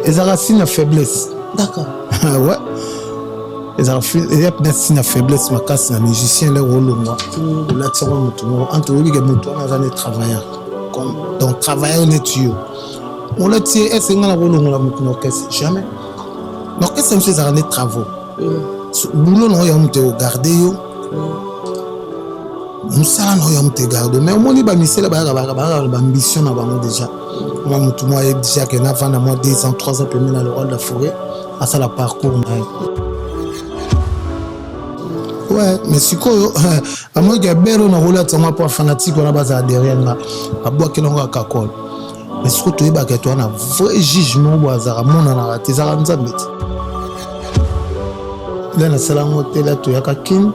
Ils ont racine à faiblesse. D'accord. Ouais. Ils ont racine à faiblesse, ma casse, un musicien, le rôle, moi. Là, tu vois, entre eux, les moutons, on a des travailleurs. Donc, travailler, on est tué. On l'a tiré, est-ce qu'on a un rôle, on a un orchestre? Jamais. L'orchestre, c'est un des travaux. Boulot, on a un garder. Nous savons que nous avons mais au moins, nous avons ambition déjà. Moi, je déjà que nous avons 2 ans, 3 ans pour dans le rôle de la forêt. À ça, le parcours. Ouais, mais si quoi, à moi, il y a des gens qui sont fanatiques, on a besoin derrière nous. À boire que l'on a cacol. Mais si tu es là, tu as un vrai jugement, tu as un raté, tu as un zambit. Là, dans le hôtel, tu as un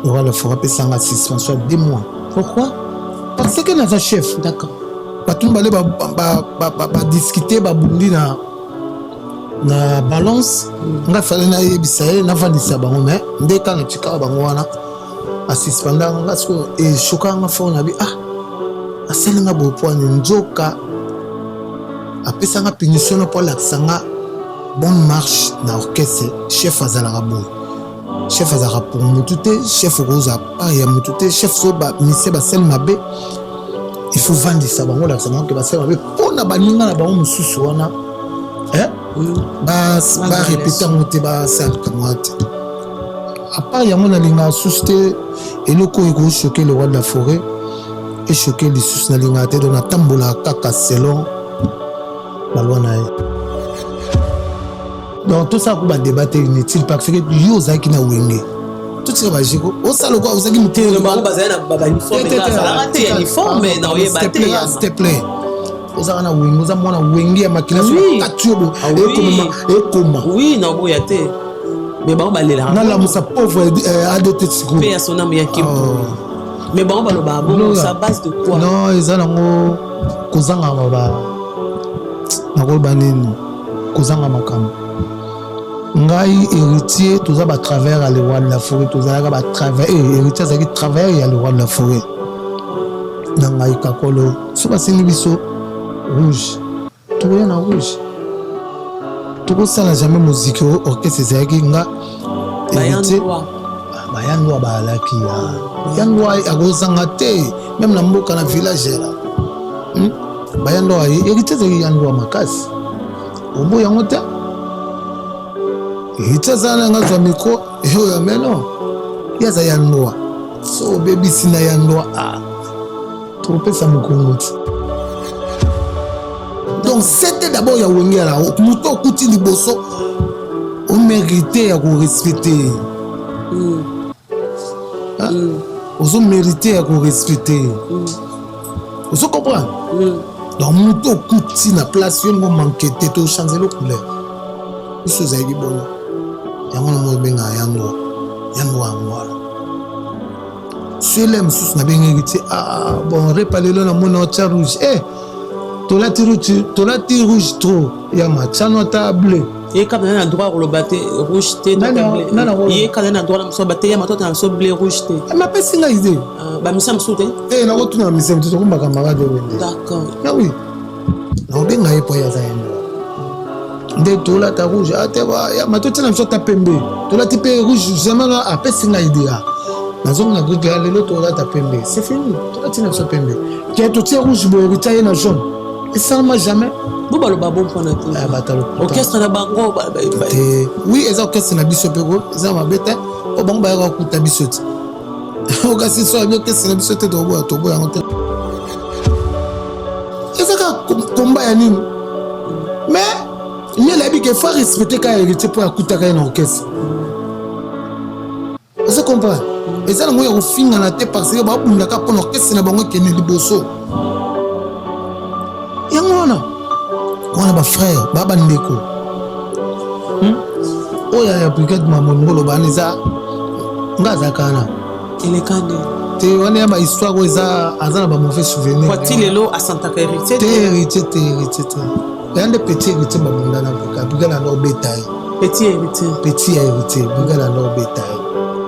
on va le faire appeler ça en suspension 2 mois. Pourquoi? Parce que nous un chef. D'accord. Tout le monde va discuter, va bouger na balance. On va faire une ébisaïe, on va dire ça, mais dès qu'on a tué on va à suspendre, on va et choquant on va faire on a dit ah, c'est un beau point une joke. Après ça on a punition pour l'accent bonne marche dans l'orchestre chef Azala Boy. Chef Azara pour Moutouté, chef Rosa Paria Moutouté, chef Soba Mise Basel Mabé. Il faut vendre ça, bon, là, ça manque que Basel Mabé. Pour la banina, la banque Moussouana. Hein? Bah, répéter mon débat, ça, comme moi. À part, il y a mon alinga susté, et le coup, il choqué le roi de la forêt, et choqué les sous nalinga, et dans la tambola, kaka, selon la loi naïe. Donc tout ça pour débattre inutile parce que yo za qui na wenge tout ça va jiko au salo quoi vous avez mis le bango bazana baba uniforme ça la té uniforme na oye baté s'il te plaît vous avez na wenge vous avez mona wenge ya makila sur katubo et comment oui na boya té mais bango balela na la musa pauvre adoté siko paix à son âme ya kimpo mais bango baloba bon ça base de quoi non ils ont kozanga baba na ko banini kozanga makambo ngai héritier tout ça va travers à le roi de la forêt tout ça va travers héritier ça qui travers à le roi de la forêt dans ngai kakolo so ba singi biso rouge tout rien en rouge tout ça n'a jamais musique orchestre c'est qui nga héritier bayanwa ba laki ya yanwa agozanga te même na mboka na village là bayanwa héritier c'est yanwa makasi obo yango te itazana ngazwa micro yo ya meno yaza ya noa so baby sina ya noa tropesa mukongoti donc c'était d'abord ya wenge la muto kuti liboso on mérité ya ko respecter on mérité ya ko respecter on comprend donc muto kuti na place yo ngo manquer to changer le couleur isso zaidi bon yango mo benga yango angwala celem sus na benga ngiti bon repalelo na mona cha rouge tolati rouge trop ya machano ta bleu et quand on a droit le battre rouge té et quand on a droit la so battre ya matota na so bleu rouge té ma pesi nga idée ba misa msute na ko tuna misa msute ko mbaka marade wende d'accord ya oui na benga yepo ya zaendo de tola ta rouge ateba ya matoti na msota pembe tola tipe rouge jamais après singa idea nazonga na gris lelo tola ta pembe c'est fini tola tina msota pembe qui est tout rouge bo retailler na jaune et ça ne jamais bo balo babon pona te orchestre na bango oui les orchestres na biso pego ça ma bête o bango ba ya kuta biso ti o ga si so orchestre na biso te to bo ya ngote ezaka combat ya nini mais il y a des faut respecter quand héritier pour écouter quand un orchestre. Vous comprenez? Et ça nous au fin dans la tête parce que bah on a qu'à prendre orchestre na bango qui est liboso. Yangona. On a ba frère, baba ndeko. Oh ya brigade mamongolo baniza. Ngaza kana. Il est kande. Te on a ba histoire où ça azana ba mauvais souvenir. Quoi-il lelo à Santa Héritier? Héritier. Il y a des petits héritiers babunda na buga na no bétail. Petit héritier, buga na no bétail.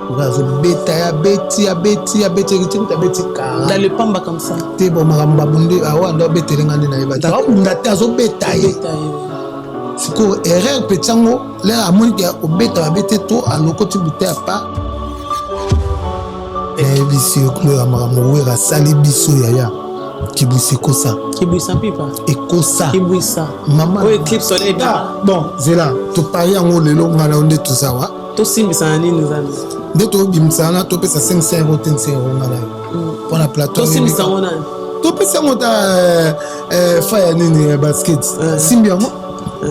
Buga zo bétail héritier ta beti ka. Dans le pamba comme ça. Te bo maramba bunde awa ndo bételinga ndi na yeba. Ta bunda ta zo bétail. siko erreur petango le amoni ke obeta babete to alokoti bouteille pas et biso club amakambo wera sali biso yaya kibwisa kosa kibwisa pipa ekosa kibwisa maman o eclipse soleil bon zela to pari yango lelo ngana onde to sawa to simbisa na nini zana nde to bimisa na to pesa 500 € 500 € ngana pour la plateau to simbisa ngona to pesa ngota fire nini basket simbi yango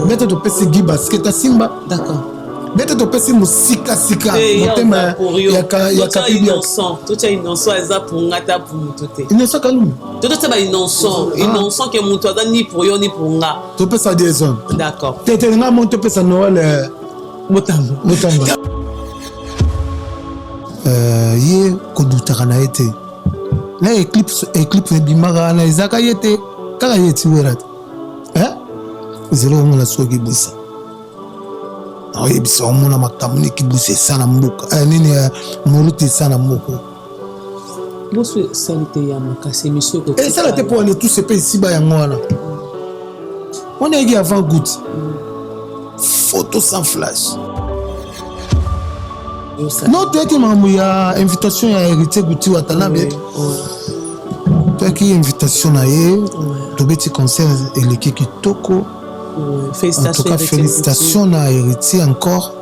bete to pesa gi basket a simba d'accord bete to pesa musika sika motema ya kapibi innocent to tia innocent eza pour ngata pour mutote innocent kalum to ba innocent que muto aza ni pour yo ni pour nga to pesa des hommes d'accord tete nga monte pesa Noël motamba ye kodutaka na ete la eclipse bimaka na ezaka ye te kaka ye ti wera te zelo omona soki busa oyebisa omona makambo ni kibusa esa na mboka nini moruti esa na moko loso esali te ya makasi émission esala te mpo wane tous epe esiba yango wana wana eki avant goutte photo sans flash non toyaki makambo ya invitation ya héritier guti watala be toyaki invitation na ye tobeti concert eleki kitoko en tout cas félicitations na héritier encore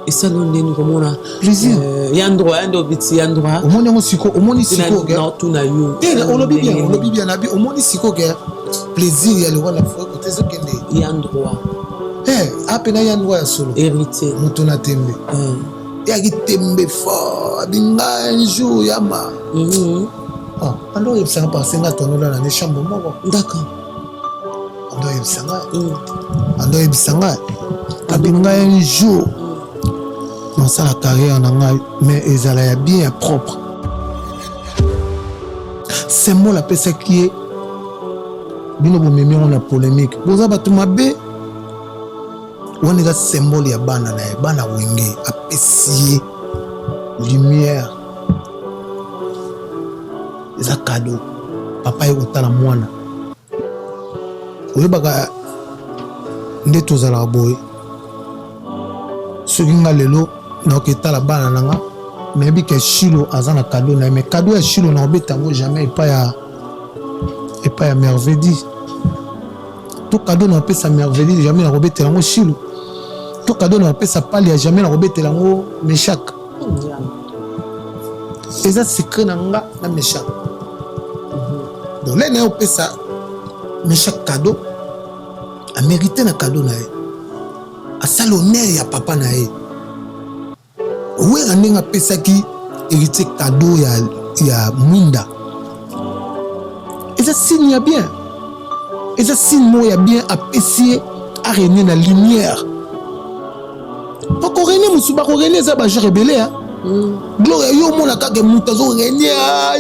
esali ndeni komona plaisir yandroit ndobiti yandroit omoni yango siko omoni siko ke tuna yo olobi bien nabi omoni siko ke plaisir ya lewa na fois côté zokende yandroit apena yandroit ya solo héritier moto na tembe yaki tembe fort abinga un jour yama ando oyebisanga parsenga tonola na ne chambre moko d'accord ando oyebisanga abinga un jour nasala carrière na ngai mais ezala ya bien ya propre symbole apesaki ye bino bomemi yango na polémique boza bato mabe wana eza symbole ya bana na ye bana wenge apesi ye lumière eza cadeau papa ye kotala mwana oyebaka nde tozalaka boye soki nga lelo naoki etala bana na nga nayebi ke shilo aza na cadeau na ye mais cadeau ya shilo naobeta yango jamais epai ya mervedi to cadeau naopesa mervedi jamais nakobetela yango shilo to cadeau naopesa pali ya jamais nakobetela yango meshak eza secret na nga na meshak donc le naye opesa meshak cadeau amérité na cadeau na ye asala honneur ya papa na ye owera ndenge apesaki héritier cadeau ya mwinda eza signe ya bien eza signe moko ya bien apesi ye arenie na lumière bakorenie mosusu bakorenie eza bajeure ebele gloire yo omona kaka moto azorenie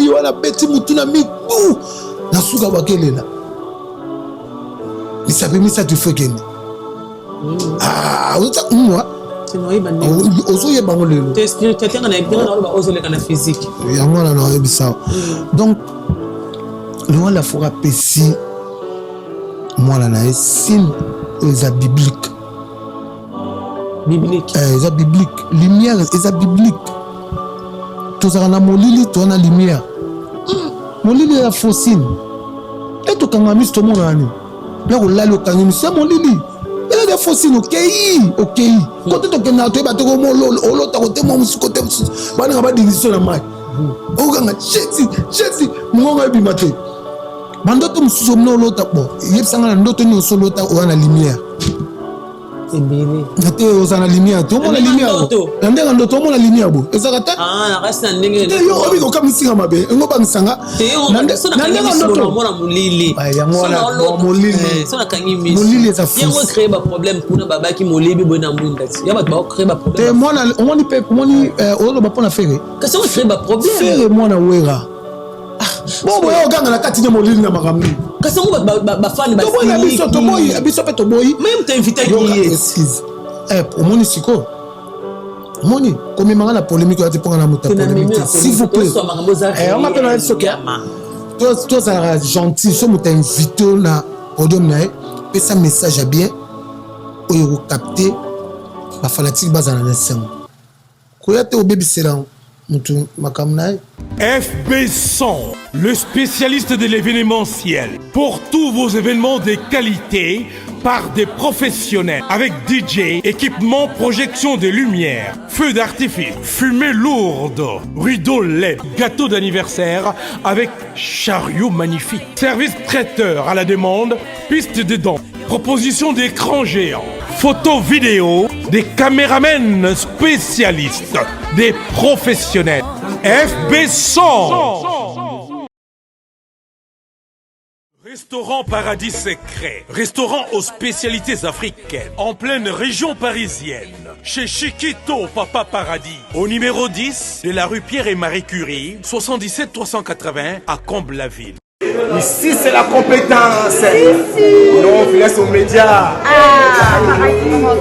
yo wana beti motu na mibu na suka bakelela misape misato ifo ekende ozoyeba ngo lelo yango wana naoyebisa donc lewala fora apesi mwana na ye signe oyo eza biblique eza biblique lumière eza biblique tozala na molili toza na lumière molili eza faux signe etokanga misi tomona nani ya kolali okangi misi ya molili eza faux signe okei kote tokendaka toyeba toko olota kote mwa mosusu kote mosusu bananga badivision na mai okanga jesi mongongo ebima te bandoto mosusu omina olota bo yebisanga na ndoto nyonso olota oza na lumière te oza na lumière te omona lumière na ndenge ndoto omona lumière bo ezaka te yo obika okamisinga mabe engo bangisanga na ndenge ndoto yango wana molili eza te mwana omoni mpe omoni oloba mpona fere fere mwana wera boboye oganga na kati nya molili na makambo kasi yango bafani biso mpe toboyi omoni siko omoni komemanga na polémique ati mponga na moto ya polémique s'il vous plaît onga mpe na soki tozalaka gentil so moto invité na podium na ye pesa message ya bien oyo capter ba fanatique bazana na sem koya te obebisela mutu makamna FB100, le spécialiste de l'événementiel. Pour tous vos événements de qualité, par des professionnels, avec DJ, équipement, projection de lumière, feux d'artifice, fumée lourde, rideau LED, gâteau d'anniversaire avec chariot magnifique, service traiteur à la demande, piste de danse, proposition d'écran géant, photo vidéo, des caméramens spécialistes, des professionnels. FB100. Restaurant Paradis Secret, restaurant aux spécialités africaines, en pleine région parisienne, chez Chiquito Papa Paradis, au numéro 10 de la rue Pierre et Marie Curie, 77 380 à Comble-la-Ville. Ici, c'est la compétence. Non, on laisse aux médias.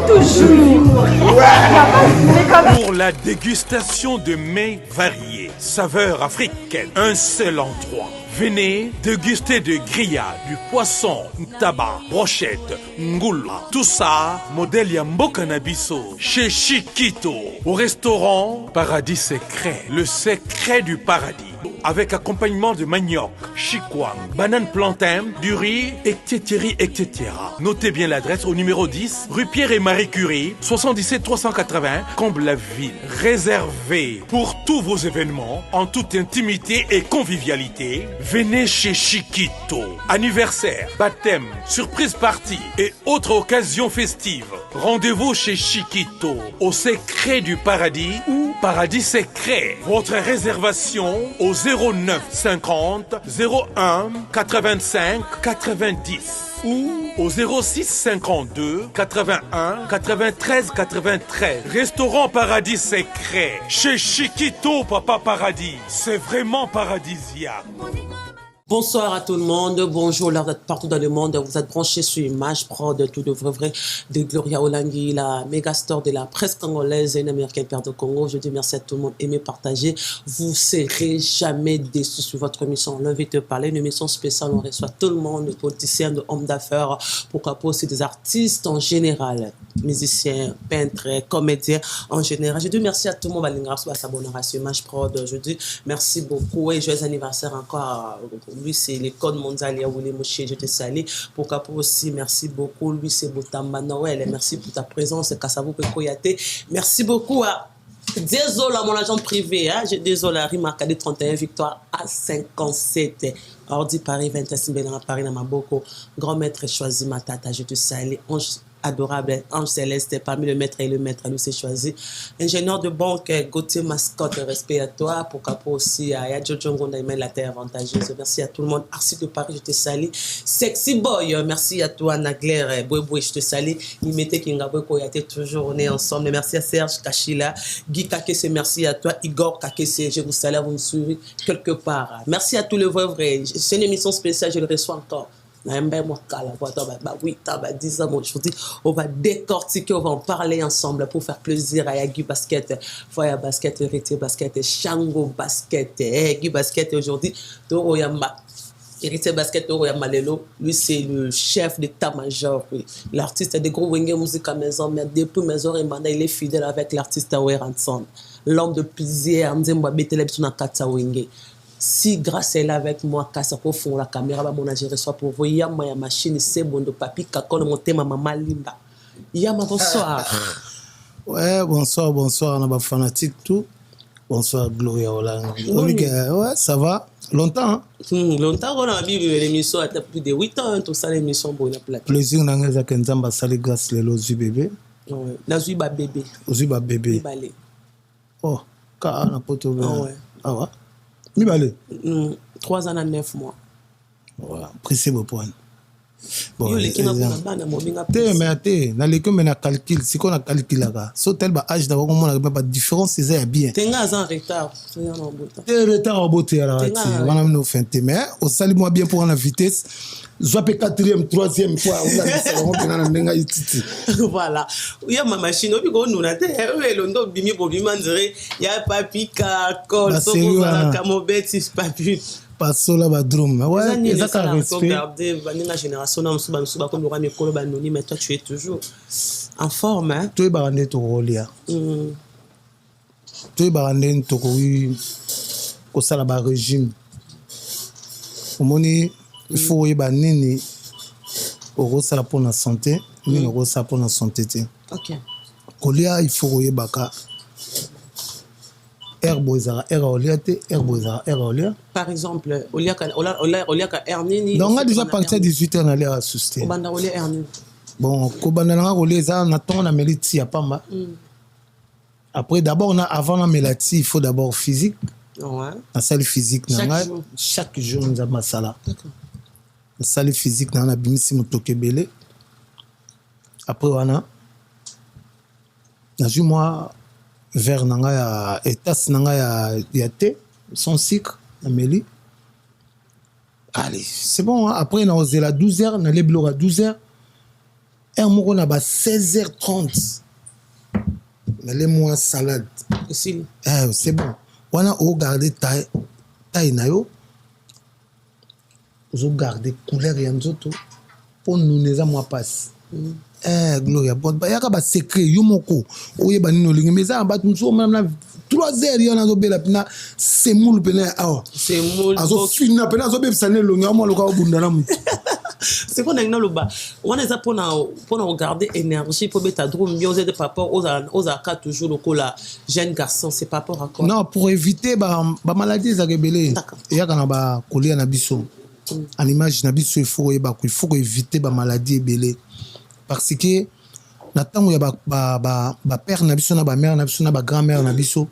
Toujours. Ouais. Pour la dégustation de mets variés, saveurs africaines, un seul endroit. Venez déguster de grillades, du poisson, tabac, brochette, ngoula. Tout ça, modèle Yambo Canabiso, chez Chiquito, au restaurant Paradis Secret, le secret du paradis. Avec accompagnement de manioc, chikwang, banane plantain, du riz, etc., etc. Notez bien l'adresse au numéro 10, rue Pierre et Marie Curie, 77 380, Comble-la-Ville. Réservé pour tous vos événements, en toute intimité et convivialité, venez chez Chiquito. Anniversaire, baptême, surprise party et autres occasions festives. Rendez-vous chez Chiquito, au secret du paradis ou Paradis Secret. Votre réservation au 09 50 01 85 90 ou au 06 52 81 93 93. Restaurant Paradis Secret chez Chiquito Papa Paradis. C'est vraiment paradisiaque. Bonsoir à tout le monde, bonjour, là vous êtes partout dans le monde, vous êtes branchés sur Image Pro de tout de vrai de Gloria Olangi, la méga star de la presse congolaise et une américaine père de Congo. Je dis merci à tout le monde, aimez, partagez, vous serez jamais déçus sur votre émission. L'invite à parler, une émission spéciale, on reçoit tout le monde, des politiciens, des hommes d'affaires, pourquoi pas aussi des artistes en général, musiciens, peintres, comédiens en général. Je dis merci à tout le monde, Balingra, sur s'abonner sur Image Pro. Je dis merci beaucoup et joyeux anniversaire encore. Lui, c'est les codes mondiaux. Je te salue. Pourquoi pas aussi, merci beaucoup. Lui, c'est Botamba Noël. Merci pour ta présence. Kassavou Koyate. Merci beaucoup à. Désolé à mon agent privé. Hein? Désolé à Rimarcade 31 victoire à 57. Ordi Paris 21 dans Paris dans Maboko. Grand maître choisi ma tata. Je te salue. Adorable, Ange Céleste, parmi le maître et le maître, lui c'est choisi. Ingénieur de banque, Gauthier Mascotte, respect à toi. Pourquoi pas aussi à Jojo Ngonda, la terre avantageuse. Merci à tout le monde. Arsi de Paris, je te salue. Sexy Boy, merci à toi, Nagler, Boy, je te salue. Imete Kingabwe Koyate, toujours on est ensemble. Merci à Serge Kachila, Guy Kakese, merci à toi, Igor Kakese, je vous salue, vous me suivez quelque part. Merci à tous les vrais. C'est une émission spéciale, je le reçois encore. Oui, 10 ans aujourd'hui, on va décortiquer, on va en parler ensemble pour faire plaisir à Guy Basket, Foya Basket, Héritier Basket, Shango Basket, Guy Basket aujourd'hui, Toroyama. Héritier Basket Toroyama Lelo, lui c'est le chef d'état-major, oui. L'artiste des gros Wenge Musique à maison, mais depuis maison il est fidèle avec l'artiste Awer ensemble. L'homme de plaisir, Mzemba Betelebsuna Katsa Wenge. Si grâce elle est avec moi, quand ça peut fond la caméra, mon agent reçoit pour vous. Y'a ma machine, c'est bon de papi, kakon monter ma maman Linda. Y'a bonsoir. Ouais, bonsoir, on a pas fanatique tout. Bonsoir, Gloria Olangi. Ouais, ça va. Longtemps, hein? Longtemps, on a vu l'émission à plus de 8 ans, tout ça, l'émission pour la plate. Plaisir, on a eu un zamba sali grâce le lozu bébé. Ouais, la zuiba bébé. Zuiba bébé. Oh, car on a pas tout. Ah ouais. Mibale. 3 ans à 9 mois. Voilà, précis au point. Bon, mais na l'école mais na calcul, si qu'on a calculé là, so tel ba âge d'avoir comment on a pas différence c'est bien. Tenga en retard, c'est en retard. T'es retard en beauté là, on a nous fait mais au sali moi bien pour la vitesse. Soit 4e, 3e fois, on a ndenga ititi. Voilà. Il y a ma machine, puis on nous a dit, l'ondo bimi pour bimi manzere, il y a papi ka col, so ko la kamobet si papi. Passo la badrum. Ouais, ça respect. Regarder la génération na msuba comme le roi Mikolo banoni mais toi tu es toujours En forme, hein? Toi, barandé tokolia. Toi, barandé tokoui. Ko sala ba régime. Omoni, il faut y ba nini. Oko sala pour la santé. Nini oko sala pour la santé. Ok. Kolia, il faut y baka. Herbe ezara herbe olia te herbe ezara herbe olia. Par exemple, olia ka hernini. Donc on a déjà parti à 18h on allait à souster. Obanda olia hernini. Bon, kobanda nga olia ezara na ton na meliti ya pamba. Après d'abord on a avant la melati, il faut d'abord physique. Ouais. La salle physique chaque jour nous a masala. D'accord. La salle physique na bimisi motoke belé. Après on a ju moi vers nanga ya état nanga ya thé sans sucre na meli. Allez, c'est bon hein? Après on a osé la 12h, on a les blocs à 12h. Et on a 16h30. On a les mois salade. C'est bon. On a regardé taille nayo. On a regardé couleur et nzoto pour nous les mois passe. Gloria bon ba yaka ba secret yo moko oye ba nino lingi mais ça ba tumso même 3h yana zo bela pina semulu pena awa semulu azo fina pena zo be sané longi mo loka obunda na mutu c'est qu'on a une loba on est pour regarder énergie pour mettre drum bien aux papa aux aka toujours le cola jeune garçon c'est pas rapport à quoi non pour éviter ba maladie za rebelle yaka na ba kolia na biso en image na biso il faut éviter ba maladie ebele. Parce que na tango ya ba père na biso na ba mère na biso na ba grand mère na biso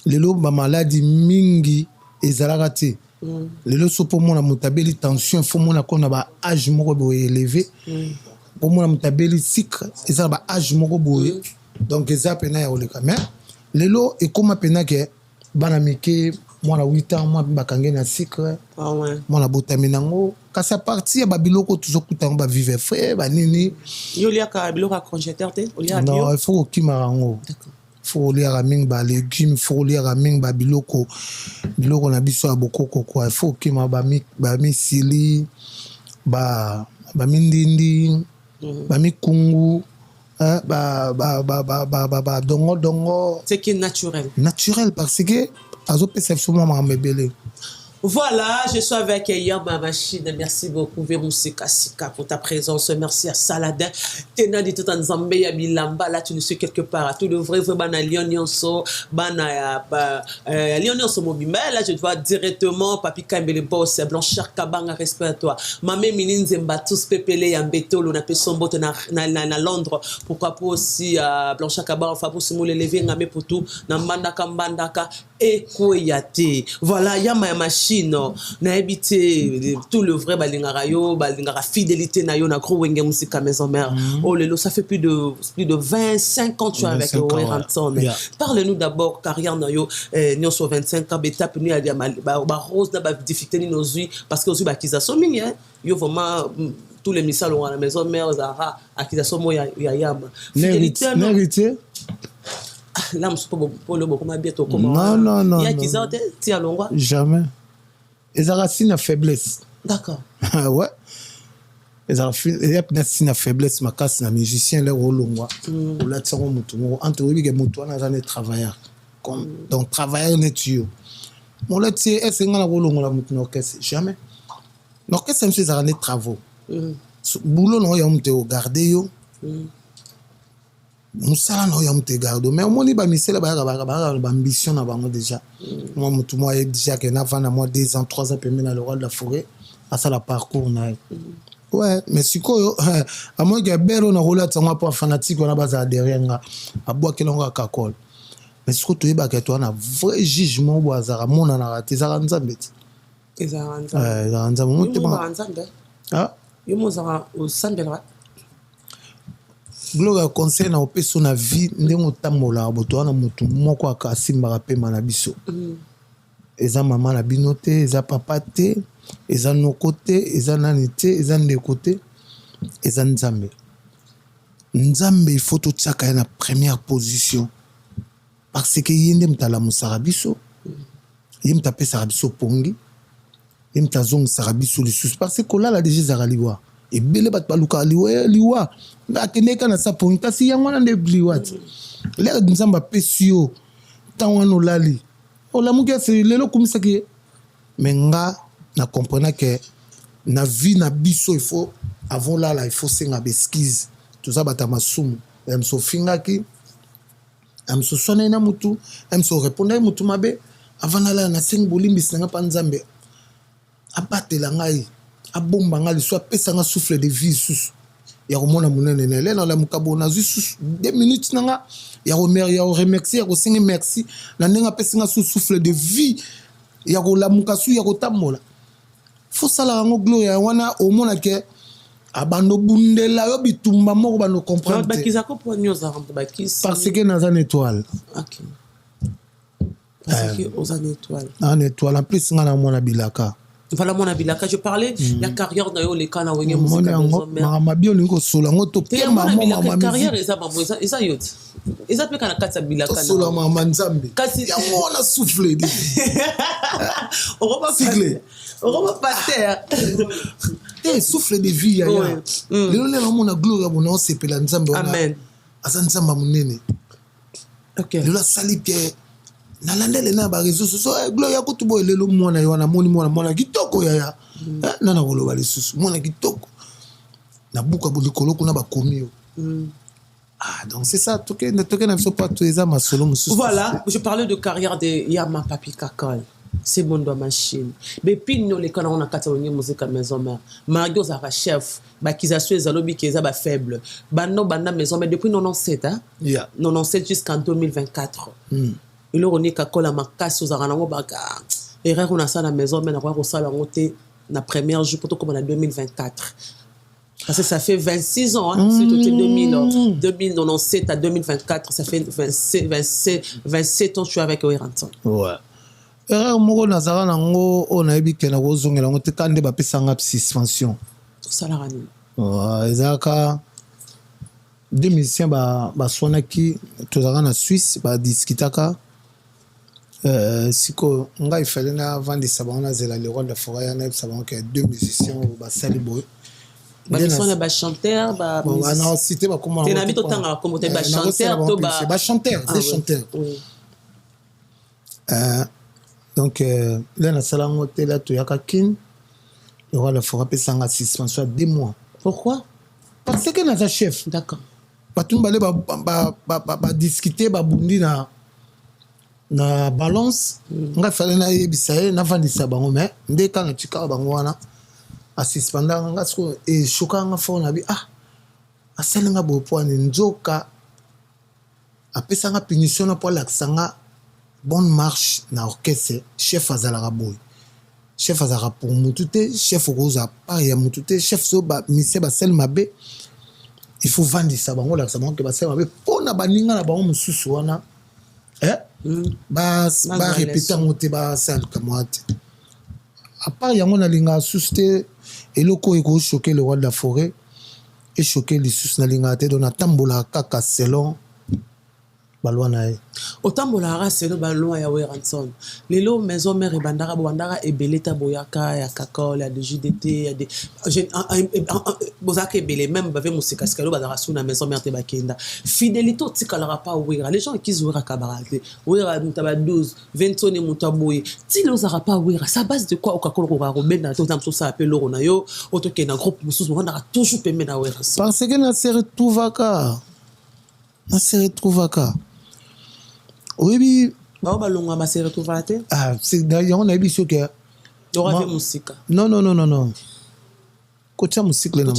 lelo ba maladie mingi ezalaka te lelo so pour mona mutabeli tension faut mona kona ba âge moko boye élevé pour mona mutabeli sucre ezala ba âge moko boye donc eza pena ya oleka mais lelo ekoma pena ke bana mike moi 8 ans moi bakangé na sucre moi la botami nango kasi à partir ba biloko toujours kutango ba vivre frais ba nini yo lia ka biloko congélateur te olia bio non il faut okima rango d'accord faut lire ming ba légumes faut lire ming ba biloko na biso ya bokoko quoi il faut okima ba mi sili ba mindindi ba mikungu dongo c'est qui est naturel parce que azo perception ma mebele. Voilà, je suis avec Yama Machine. Merci beaucoup, Véroussika Sika, pour ta présence. Merci à Saladin. Tena dit tout en Zambé, à Bilamba. Là, tu nous suis quelque part. Tout le vrai, Bana Lyonionso, Bana Lyonionso Mobimé. Là, je dois directement, Papi Kambele Boss, Blanchard Kabanga, respect à toi. Mamé Minin Zemba, tous Pépélé, Ambeto, on appelle son bot na Londres. Pourquoi pas aussi Blanchard Kabanga, enfin pour se mouler lever, Namé pour tout, Nambandaka, Mbandaka, et Koyate. Voilà, Yama Machine. Na habité tout le vrai balingara fidélité na yo na gros wenge musique maison mère. Oh lelo ça fait plus de 25 ans tu es avec Owe Ranson. Parle-nous d'abord carrière na yo ni sur 25 ans étape ni a ba rose na ba difficulté ni nos vies parce que aussi ba kizasson mingi yo vraiment tous les messages à la maison mère Zara akizasson mo ya yama fidélité là je peux pas le beaucoup bientôt comment non ya kizate ti alongwa jamais. Ils ont racine à faiblesse. D'accord. Ouais. Ils ont racine à faiblesse, ma casse, na musicien, les rôles, moi. Ou là, tu sais, entre eux, les moutons, on a travailleurs. Donc, travailleurs, n'est tu. Mon là, tu sais, est-ce qu'on a rôle, on a mouton orchestre? Jamais. L'orchestre, c'est un travaux. Boulot, non, il y a un te regarder, yo. Moussala no yam te gardo mais moni ba misela ba ambition na bango déjà moi mutu moi déjà que na vana moi 2 ans 3 ans pemena le roi de la forêt à ça la parcours na ouais mais siko à moi que bero na rola tsango pa fanatique on a baza derrière nga abwa kelonga kakol mais siko to yeba que toi na vrai jugement bo azara mona na raté za nzambe za nzambe mutu ba ah yo mo za o sandela Gloria conseil na opeso na vie ndenge otambola boto wana mutu moko akasimbaka pema na biso eza mama na bino te eza papa te eza noko te eza nani te eza ndeko te eza nzambe il faut totiaka ye na première position parce que ye nde mutu alamusaka biso ye mutu apesaka biso pongi ye mutu azongisaka biso lisusu parce que kolala deja ezaka liwa ebele bato baluka liwa akende ka na saponi kasi yango wana nde liwa ti lere nzambe apesi yo ntango wana olali olamuki ase lelo okumisaki ye me nga na comprena ke na vie na biso il faut avant lala il faut senga beskize toza bato ya masumu miso ofingaki miso swana na mutu miso oreponda ye mutu mabe avant nalala nasengi bolimbisi na nga mpa nzambe abatela ngai abomba ngai liso apesa nga souffle de vie lisusu ya komona monene na ele nalamuka bo nazwi susu 2 minutes na nga ya koremercie ya kosengi merci na ndenge apesi nga souffle de vie ya kolamuka su ya kotambola fosalaka yango gloria wana omona ke abando bundela yo bitumba moko bando comprendre parce que naza une étoile en étoile en plus nga na mona bilaka voilà mon abilaka je parlais la carrière na yo le kana wenge musika mama mabio ningo sola ngo to pema mama carrière eza yoti eza pe kana katsa bilaka na sola mama nzambe kasi ya mona souffler di Oroba pasteur souffle de vie ya lelo na mona gloire bona on sepela nzambe wana amen asa nzamba munene okay lelo sali ke nalandele na ba réseaux sociaux gloire ya kutubo lelo mwana yo na mona kitoko ya nana koloba lisusu mwana kitoko na buka bolikolo kuna bakomi yo donc c'est ça toke na biso pas tous les âmes solo mususu voilà je parlais de carrière de Yama Papi Kakol c'est bon dans machine mais puis nous les quand on a quatre musique à maison mère Mario Zara chef ba kizassu ezalobi keza ba faible banda maison mais depuis 97 hein 97 jusqu'en 2024 il on est Kakol à makasi aux aranango baka erreur on a ça à la maison mais na kwa ko sala ngote na première jour plutôt comme en 2024 parce que ça fait 26 ans hein c'est 2097 à 2024 ça fait 27 ans je suis avec Oeranton ouais erreur moko nazara nango on a ebike na kozongela ngo te kande ba pesanga suspension salara ni ezaka deux musiciens ba sonaki tozaka na Suisse ba discutaka siko nga ifale na vandisa ba on a zela le roi de forêt na sabon que deux musiciens ba sali boy ba musiciens ba chanteur ba non cité ba comment t'es to tanga comme te ba chanteur to ba chanteur des chanteurs donc là na salango te là to yaka kin le roi de forêt pesanga suspension 2 mois pourquoi parce que na chef d'accord batumbale ba discuter ba bundi na balance nga fale na yebisa ye na vandisa bango mais nde kana tika bango wana a suspenda nga sko e choka nga fo na bi asalinga bo poani nzoka apesa nga punition pour l'aksanga bonne marche na orchestre chef azalaka boy chef azalaka pour mutute chef okoza pa ya mutute chef so ba mise ba sel mabe il faut vandisa bango l'aksanga bango ke ba sel mabe pona baninga na bango mususu wana ba répéter ngote ba sal kamwate à part yango na linga suste eloko eko choquer le roi de la forêt et choquer les sous na linga te dona tambola kaka selon balwa na ye otambola ra selon balwa ya Weranson lelo maison mère et bandara ebeleta boyaka ya Kakol ya de JDT ya de bozaka ebele même bave musika skalo bazara suna maison mère te bakenda fidélité otikalaka pa wera les gens qui zouera kabarate wera mutaba 12 20 tonnes mutaboye ti lozara pa wera ça base de quoi okakolo ko robena to tamso ça appelle loro na yo otoke na groupe mususu on a toujours pemé na wera parce que na se retrouvaka oui balonga ba se retrouver te c'est d'ailleurs on a vu que aura vu musique non kocha musique le na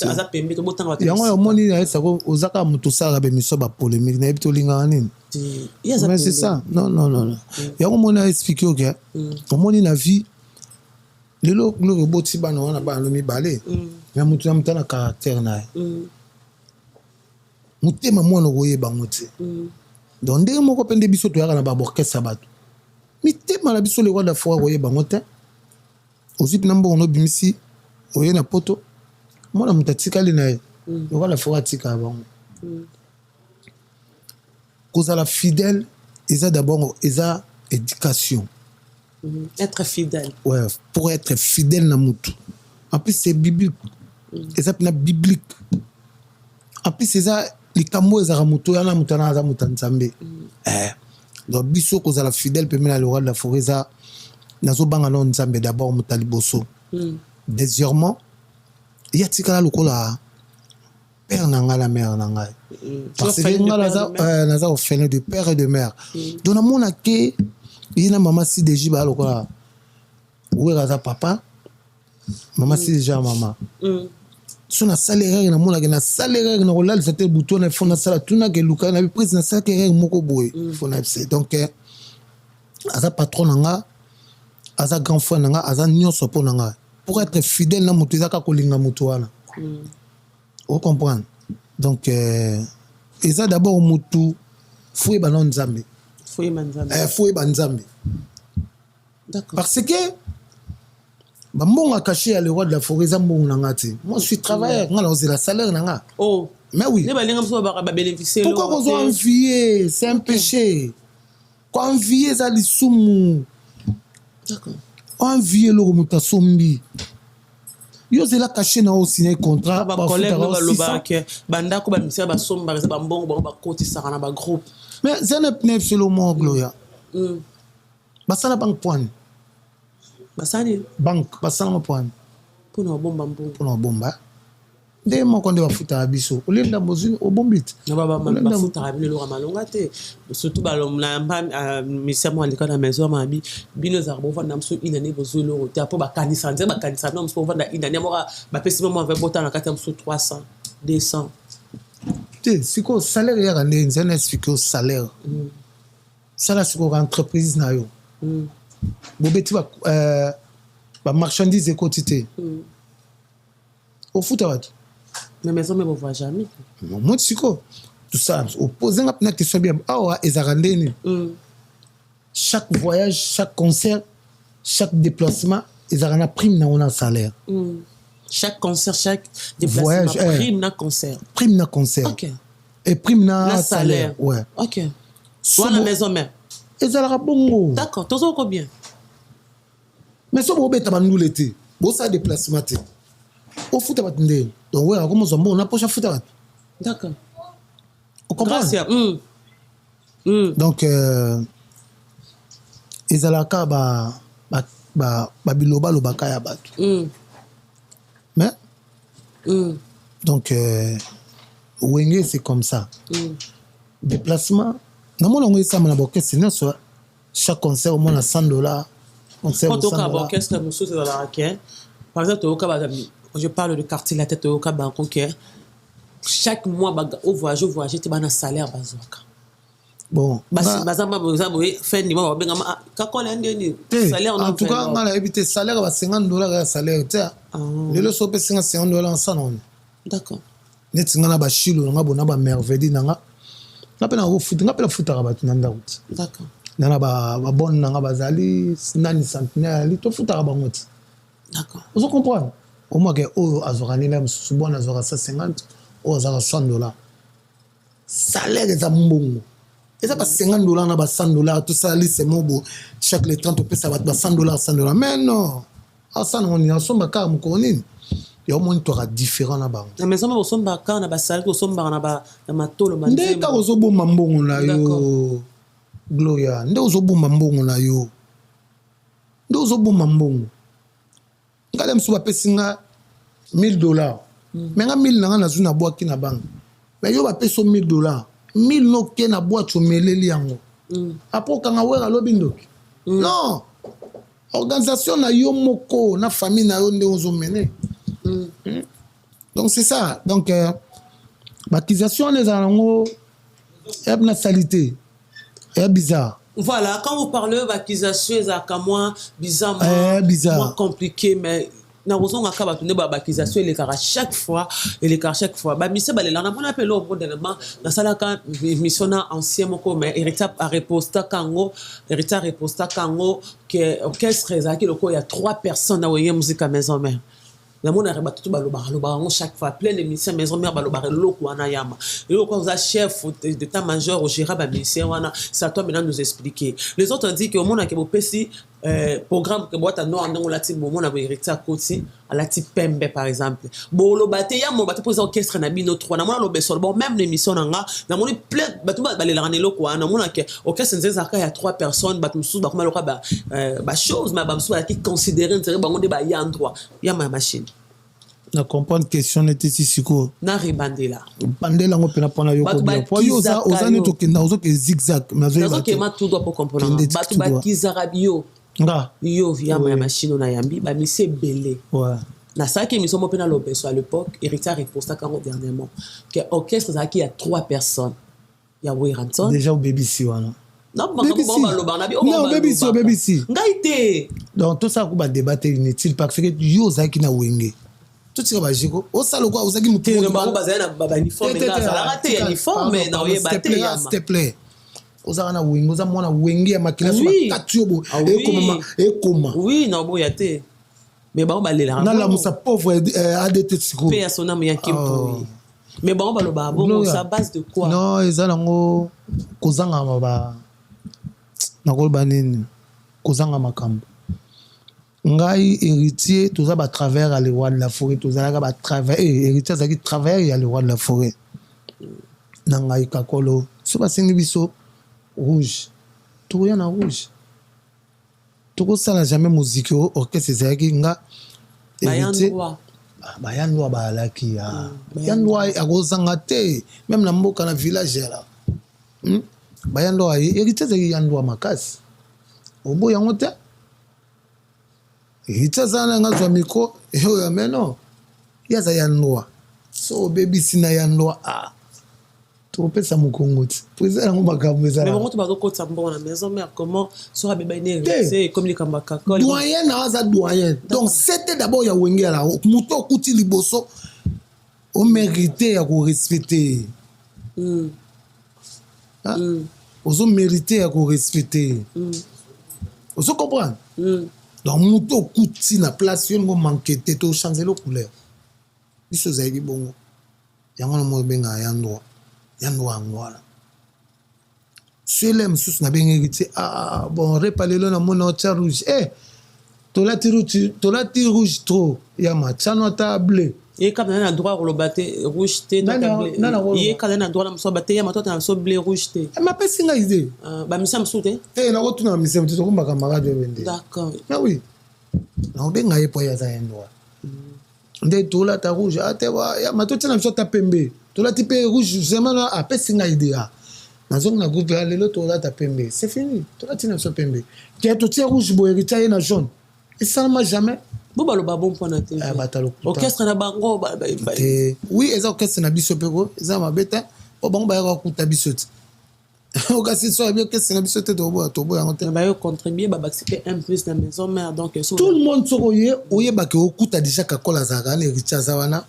aza pembe to botanga ba yango moni na esa ko ozaka mutu sara be miso ba polémique na ebito linga nini mais c'est ça non yango moni a expliqué que moni na vie lelo le boti bana wana ba no mibale ya mutu na mutana caractère na mutema mwana koyeba ngote donc ndenge moko pende biso toyaka na baborkestra bato mitema na biso le roi de la forêt koyeba ngo te ozipi na mbongo nobimisi oye na poto mwana moto atikali na ye le roi de la forêt atikala bango kozala fidèle eza d'abord eza éducation être fidèle ouais pour être fidèle na mutu en plus c'est biblique eza pena biblique en plus eza likambo ezaka moto yana moto wana aza moto ya nzambe donc biso kozala fidèle pembe na le roi de la forêt eza nazobanga na nzambe d'abord moto ya liboso deuxièmement ya tikala lokola père na ngai la mère na ngai parce que ngai naza orphelin de père et de mère donc namona ke ye na mama si deji baya lokola wera aza papa mama si deja mama so nasala erreur namonake nasala erreur na kolalisa te butu wana ifo nasala tunaka eluka na biprise nasalaka erreur moko boye ifo na yebisa donc aza patron na nga aza grand frère na nga aza nyonso mpo na nga pour être fidèle na moto ezaka kolinga moto wana ocomprendre donc eza d'abord motu fo yeba na nzambe fo yeba nzambe parce que bambonga caché à le roi de la forêt zambongo na nga te moi je suis travailleur nga na ozela salaire na nga mais oui pourquoi qu'on a envié c'est un péché quoi envier ça lisumu envier le remonta sombi yo zela caché na osine contrat ba collègue ba lobaka banda ko ba misia ba somba ba mbongo ba koti sara na ba groupe mais c'est un pneu sur le monde gloria basala bank point basani bank basala point pour na bomba mbongo pour na bomba nde moko nde bafuta biso olenda mozini obombit na baba bafuta bino lo malonga te surtout ba lomna misia mo alika na maison mabi bino za bo vanda mso inane bozolo te apo ba kanisa nze ba kanisa no mso vanda inane mo ba pesi mo avec bota na kata mso 300 200 te siko salaire ya kande nzena expliquer salaire sala siko entreprise na yo bobeti ba marchandise ekotité au foot à mais maison mais on voit jamais moi siko tout ça opposé nga pena question bien awa ezarandeni chaque voyage chaque concert chaque déplacement ezarana prime na on a salaire chaque concert chaque déplacement voyage, prime na concert ok et prime na salaire ouais ok soit la maison mère ezalaka bongo d'accord tozo combien mais so bobeta bandule te bo ça déplacement te au foot à nde donc ouais comme on a poche foot à d'accord on comprend donc ezalaka ba biloba lobaka ya batu mais donc wenge c'est comme ça déplacement namona ngo ça na orchestre nyonso chaque concert au moins à $100 concert quand on a orchestre muso c'est dans la raquette par exemple au Kaba je parle de quartier la tête au Kaba chaque mois au voyage tu as un salaire bazoka bon bazamba fin du mois benga ka kola ndeni salaire on en tout cas on a évité salaire à $50 ya salaire ta le so pe $50 en ça non d'accord net ngana ba shilo nga bona ba merveille nanga napena ko foot nga pela futaka batu na ndauti d'accord nana ba bonne nanga bazali nani centenaire li to futaka bango ti d'accord vous comprenez au moins que o azorani la msusu bona azora 150 o azora $100 salaire za mbongo eza ba $50 na ba $100 tout ça li c'est mobo chaque les 30 pesa ba $100 mais non asa non ni asomba ka mkonini ya au moins tu auras différent na bango na maison mo somba ka na ba salaire ko somba na ba na matolo manzema nde ka ozobomba mbongo na yo Gloria nde ozobomba mbongo na yo nde ozobomba mbongo ngale msu bapesi nga $1000 mais nga 1000 nanga nazu na bwaki na banque mais yo bapeso $1000 1000 no ke na boîte omeleli yango apo kanga wera lobi ndoki non organisation na yo moko na famille na yo nde ozomene donc c'est ça donc baptisation les alango na salité est bizarre. Voilà, quand vous parlez d'accusation, c'est moins bizarre, moins compliqué, mais na raison nga kaba tunde ba accusation les cara chaque fois et les cara chaque fois ba mise ba le na on appelle au modèlement na sala ka missiona ancien moko mais hérita a reposta kango que orchestre ezaki loko il y a 3 personnes na oye musique à maison mère na mona reba tout baloba chaque fois plein de musiciens maison mère baloba loko wana yama et loko vous a chef d'état major au gérant ba musicien wana c'est à toi maintenant nous expliquer les autres ont dit que au monde que bopesi programme que boîte à noir ndongo lati moment na héritier côté à la type pembe par exemple bon lo baté ya mo baté pour orchestre na bino 3 na mona lo besol bon même l'émission nga na moni plein bato ba le ranelo quoi na mona que orchestre nzeza ka ya 3 personnes bato sous ba comment lo ba chose ma ba sous qui considérer intérêt bango de ba ya endroit ya ma machine na comprendre question n'était si siko na ribandela bandela ngo pena pona yo ko bien po yo za ozane to kenda ozo ke zigzag na zo ke ma tout doit pour comprendre bato ba kizarabio nga yo via ma machine na yambi ba mise belé ouais na ça qui mission mo pena lo beso à l'époque héritier riposta quand dernièrement que orchestre ça qui y a 3 personnes ya Weranton déjà au BBC wana non BBC ngaite donc tout ça ko ba débattre inutile parce que yo za ki na wenge tout ça ba jiko o ça le quoi o za ki mutu ba bazana ba uniforme nga la raté uniforme na oye baté ya s'il te plaît oza na wenge oza mwana wenge ya makila so katiobo ekoma oui na boya te mais ba ba lela na la musa pauvre ADT siko pe ya sona ya kimpo mais ba ba lo ba bon ça base de quoi non ezala ngo kozanga ba na kolba nini kozanga makambo ngai héritier toza ba travers à le roi de la forêt toza ba travers héritier zaki travers ya le roi de la forêt na ngai kakolo so ba singi biso rouge tout rien en rouge tout ça n'a jamais musique orchestre zaki nga héritier bayandwa balaki ya bayandwa akozanga te même na mboka na village là bayandwa héritier zaki yandwa makasi obo yango te héritier zana nga zwa micro yo ya meno yaza yandwa so baby sina yandwa topesa mokongo ti po ezala ngo makambo ezala mais bongo to bazokotisa mbongo na maison mère comment sera beba ine héritier comme likamba kakoli doyen na aza doyen donc c'était d'abord ya wenge la muto okuti liboso o mérité ya ko respecter ozo mérité ya ko respecter ozo comprendre donc muto okuti na place yo ngo manquete to changer le couleur biso zaidi bongo yango na mo benga yandwa yandwa ngwala Celem sous na benga héritier bon repalelo na mona cha rouge tolati rouge trop yama chano ta bleu et quand on a droit au baté rouge té et quand on a droit à so baté yama toi na so bleu rouge té ma pesi nga idée ba misam souté na ko tuna misam to ko mbaka marade wende d'accord ah oui na benga yepo ya za yandwa nde tolata rouge atewa yama to tena so ta pembe tolati pe rouge vraiment a pesi nga idée nazongi na groupe ya lelo tolata pembe c'est fini tolati na so pembe ke to tia rouge bo héritier na jaune et ça ne m'a jamais bo baloba bon point na tv orchestre na bango oui eza orchestre na biso peko eza mabeta o bango ba ya kuta biso ti o kasi so bien orchestre na biso te to bo yango te ba yo contribuer ba participer un plus na maison mère donc tout le monde soko oye ba ke okuta déjà kakola zaka na héritier zawana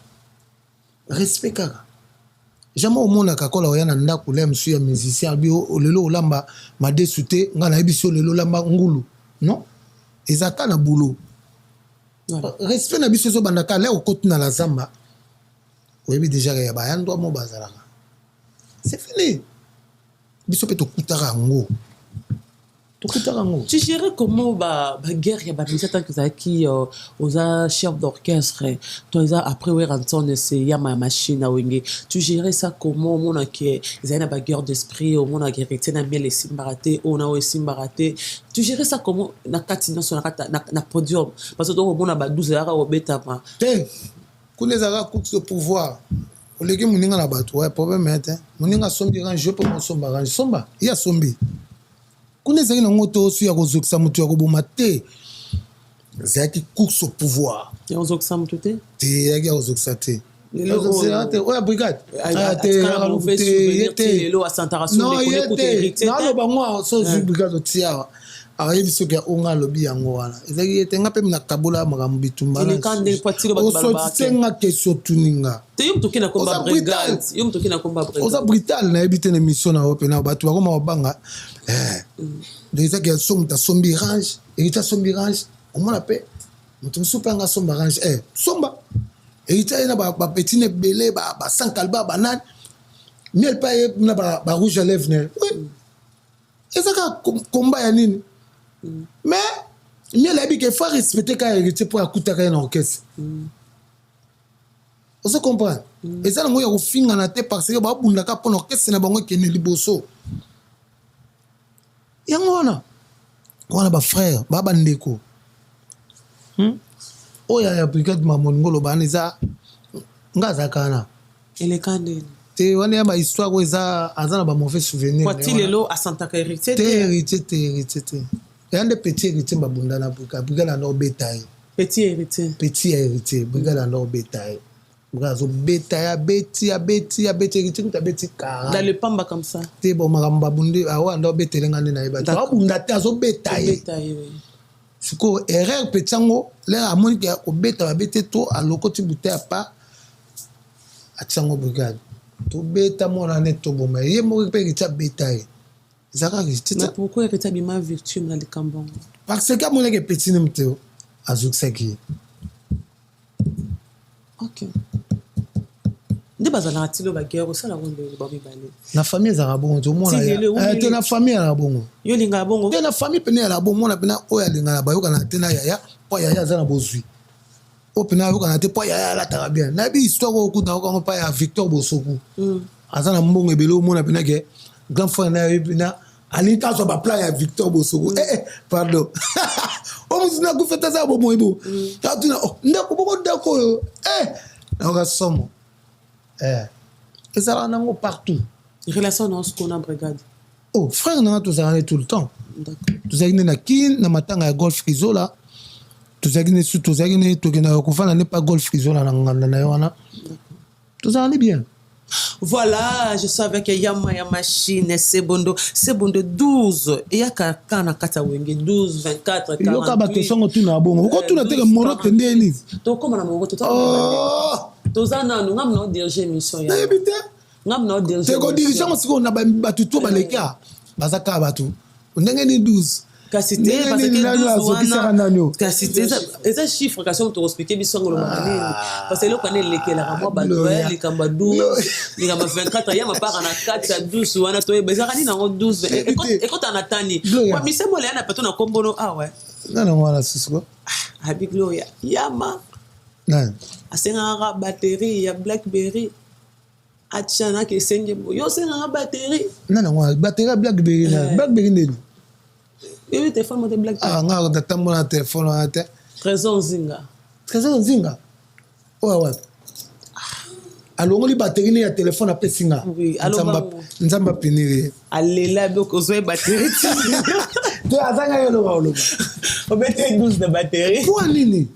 respect kaka jamais omona kakola oya na ndako le monsieur ya musicien bio lelo olamba madesu te nga na biso lelo lamba ngulu non ezaka na boulot respect na biso zo bandaka le okoti na la zamba oyebi déjà ya bayandwa mo bazalaka c'est fini biso pe tokutaka ngo tu gérais comment ba guerre ya ba musicien que ça qui aux chef d'orchestre toi après Weranton c'est ya ma machine à wenge tu gérais ça comment mon a que ils na ba guerre d'esprit au mon a héritier na bien les simbaraté on a aussi simbaraté tu gérais ça comment na katina sur na podium parce que donc on a ba 12 heures au betama te kunezaka course de pouvoir oleki muninga na bato ouais problème est muninga sombi range je peux mon somba range somba ya sombi kunezaki nango to osu ya kozokisa moto ya koboma te ezalaki course au pouvoir ya kozokisa moto te yaki ya kozokisa te oya brigade naloba ngo so ozwi brigade otia awa ayebi soki onga alobi yango wana ezalaki ete nga mpe nakabola makambo bitumba osotise nga question tuninga oza brutal nayebi te na émission na yo mpe na bato bakoma babanga donc ezaki moto asombi range eriti asombi range omona mpe moto mosusu mpe anga asomba range somba eriti aye na bapetine ebele basankalba banani miel mpe aye na barouge à lèvre ne ezaka komba ya nini mais mais la bique il faut respecter quand héritier pour écouter un orchestre on se comprend et ça ngo ya kofinga na te parce que ba bundaka pour orchestre na bango kene liboso yango wana ba frère ba bandeko oya ya brigade mamongolo bana eza ngaza kana ele kandeni te wana ya ba histoire ko eza azana ba mauvais souvenir kwa tilelo a Santa Héritier te héritier yande petit héritier babunda na brigade na no betaille petit héritier brigade na no betaille brazo betaille beti héritier kuta beti kara dans le pamba comme ça te bon magamba bunde awa ndo betele ngane na yeba to bunda te azo betaille siko erreur petango le amoni ke obeta babete to alokoti bouteille pa atsango brigade to beta mona net to boma ye mo pe ki betaille zaka ki mais pourquoi que tu bima victime dans le cambon parce que mon ke petit nemteo azuksaki OK de bazala tilo ba guerre ça la ronde ba mibale na famille za rabongo to mona ya te na famille ya rabongo yo linga bongo te na famille pene ya rabongo mona pena oya linga na bayoka na te na yaya po yaya za na bozui o pena yoka na te po yaya la ta bien na bi histoire ko kuta ko pa ya Victor Bosoku azana mbongo ebelo mona pena ke grand frère na pena alita so ba plan ya Victor Bosoku pardon o muzina ku feta za bomo ebo ta tuna ndako boko ndako na ka somo et ça là on partout relation dans ce qu'on a brigade oh frère na tout ça tout le temps d'accord tout ça na kin na matanga ya golf frizola tout ça ni surtout ça ni to kena ko fana ne pas golf frizola na nganda na yona tout ça allait bien. Voilà, je savais que yama ya machine c'est bondo 12 et ya kana kata wenge 12 24 48 yo ka ba question tu na bongo ko tu na te moro tendeni to koma na moro to to zana no ngam no dirige mission ya ngam no dirige te ko dirige mo siko na ba tu to ba leka bazaka batu ndenge ni 12 Cassité parce que cassité ça chiffre quand on te expliquer biso ngolo manani parce que le connaît lekela moi balwe likamba 12 likamba 24 ya mapara na 4 à 12 wana to bezaka ni na 12 et quand on attani kwa misemo le ana pato na kombono ouais nana wala sisiko habi gloria yama nan asenga batterie ya Blackberry achana ke senge yo senga batterie nana wala batterie Blackberry na Blackberry ndeni et le téléphone de Blackberry nga datambo na téléphone na te trésor zinga ouais alongoli batterie ya téléphone a pesinga oui nzamba piniri alela donc ozoe batterie te azanga yelo ba on mettait 12 de batterie pour nini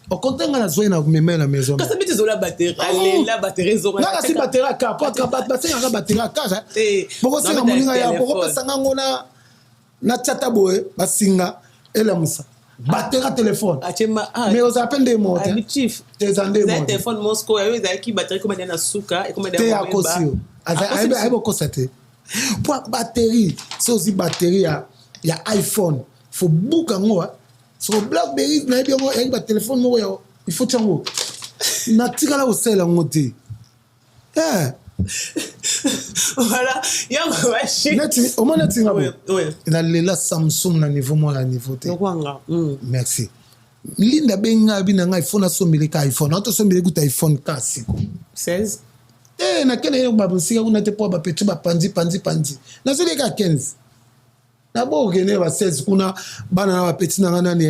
au contraire na zoe na meme na maison quand ça met isola batterie alela batterie zo na si batterie ka po ka batterie batterie ka boko senga moninga ya boko pesanga ngona na chata boy basinga elamusa batterie téléphone mais aux appels des mots hein chief des andés mots téléphone Moscow yo za ki batterie comme na suka et comme te akosio aibo kosate pour batterie c'est aussi batterie ya iPhone faut bouka ngoa sur Blackberry na bien ngo avec téléphone mo yo il faut chango na tikala osela ngote voilà ya machine neti au moins neti ngabo na lela Samsung na niveau moi na niveau te merci linda benga bina ngai phone asomile ka iPhone auto somile ku iPhone kasi ko 16 na kene yo babusika kuna te po ba petit ba pandi na zile ka 15 na bo kene ba 16 kuna bana na ba petit na ngana ni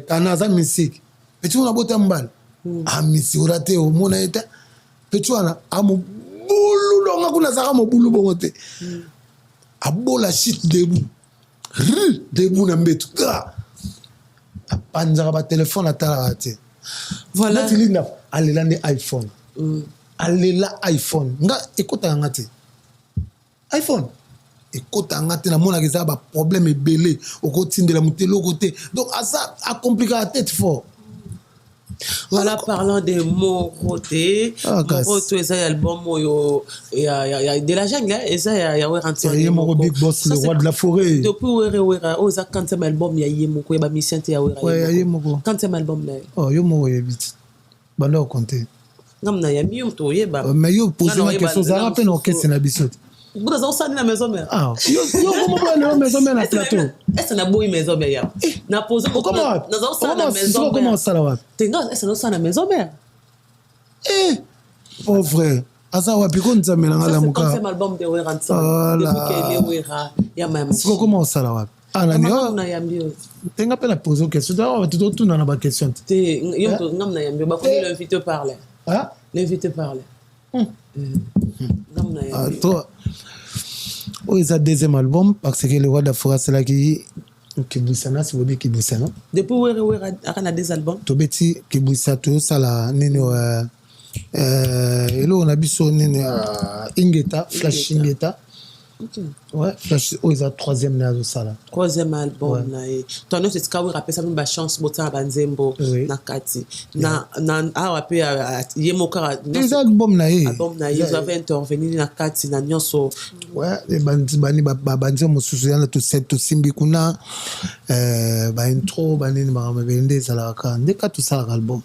kanaza musique petit una bota mbala misi urate o mona eta petit wana bulu longa kuna zaka mobulu bongo te abola shit debout na mbetu apanzaka ba téléphone atalaka te voilà tilinda alela ndi iPhone alela iPhone nga ekotaka nga te iPhone ekotaka te namonaka eza ba problème ebele okotindela motelo kote donc asa acompliquer la tête fort. Voilà, parlant de Moroté, Moroté, c'est l'album il y a de la jungle, et ça il y a un Big Boss, le roi de la forêt. Depuis quand c'est l'album il y a Yemoko, il y a Mission il y a Yemoko. Quand c'est l'album là. Oh, Yemoko est vite. Banda compter. Non, il y a mieux to mais yo poser une question, ça rappelle orchestre na bisote. Vous avez ça dans la maison mère. Ah, yo comment va la maison mère na plateau. Est-ce que na boy maison mère ya? Na poser comment ça na maison. Comment ça là? Tenga est-ce que ça na maison mère? Oh frère, asa wapi ko nzamela ngala muka. C'est album de Wera Ntsongo. Depuis que Wera ya mama. C'est comment ça là wapi? Ah na yo. Na yambi. Tenga pe la poser question. On tout tout na ba question. Te yo ngam na yambi ba ko l'invité parler. Ah? L'invité parler. Ngam na yambi. Toi. Oh, c'est le deuxième album parce que le roi de la forêt c'est là qui boussana, c'est vous qui boussana. Depuis Wera a des albums. To beti qui boussa tout ça là nino et là on a biso nino Ingeta, Flash Ingeta. OK. Ouais, Flash oh ils a troisième là ça là. Troisième album là et toi non c'est quand rappelle ça une chance bota banzembo na kati na awape yemoka les albums là album na ils avaient intervenu na kati na nyonso ouais les bani banzembo susu yana to set to simbi kuna ba intro banini ba mabende ça là ka ndeka tout ça album.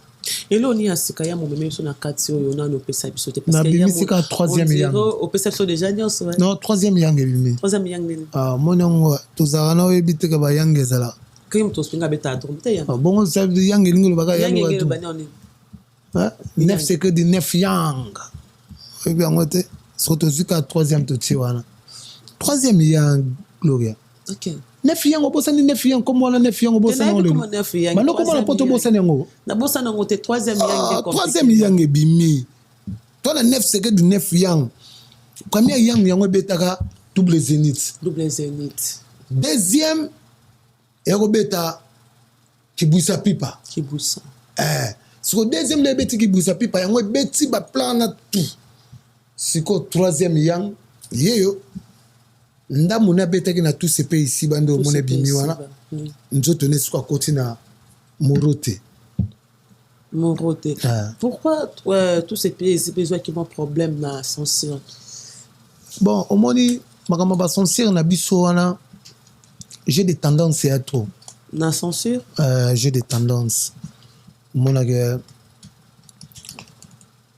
Et là on y a sika ya momeme so na kati oyo na no pesa biso te parce que na bisika troisième yang au pesa biso déjà nyonso non troisième yang bimi troisième yang nini ah monongo tozara na oyebite ka ba yang ezala kim to spinga beta dromte ya bon ça yang lingo baka yang ngelo banyoni hein neuf c'est que du neuf yang et bien ngote surtout jusqu'à troisième to tiwana troisième yang Gloria. OK. Neuf yang obosani neuf yang comme on a neuf yang obosani ngolo. Bano comment on poto bosani ngo? Na bosani ngo te troisième yang de troisième yang ebimi. Toi la neuf c'est que du neuf yang. Premier yang yango betaka double zénith. Double zénith. Deuxième ero beta kiboussa pipa. Kiboussa. Sur deuxième le beti kiboussa pipa yango beti ba plan na tout. Siko troisième yang yeyo ndamu na betaki na tous ces pays ici bando mona bimi wana nzoto ne siko koti na Morote. Pourquoi tous ces pays ici besoin qui ont problème na censure? Bon au moni makama ba censure na biso wana j'ai des tendances à trop na censure j'ai des tendances mona que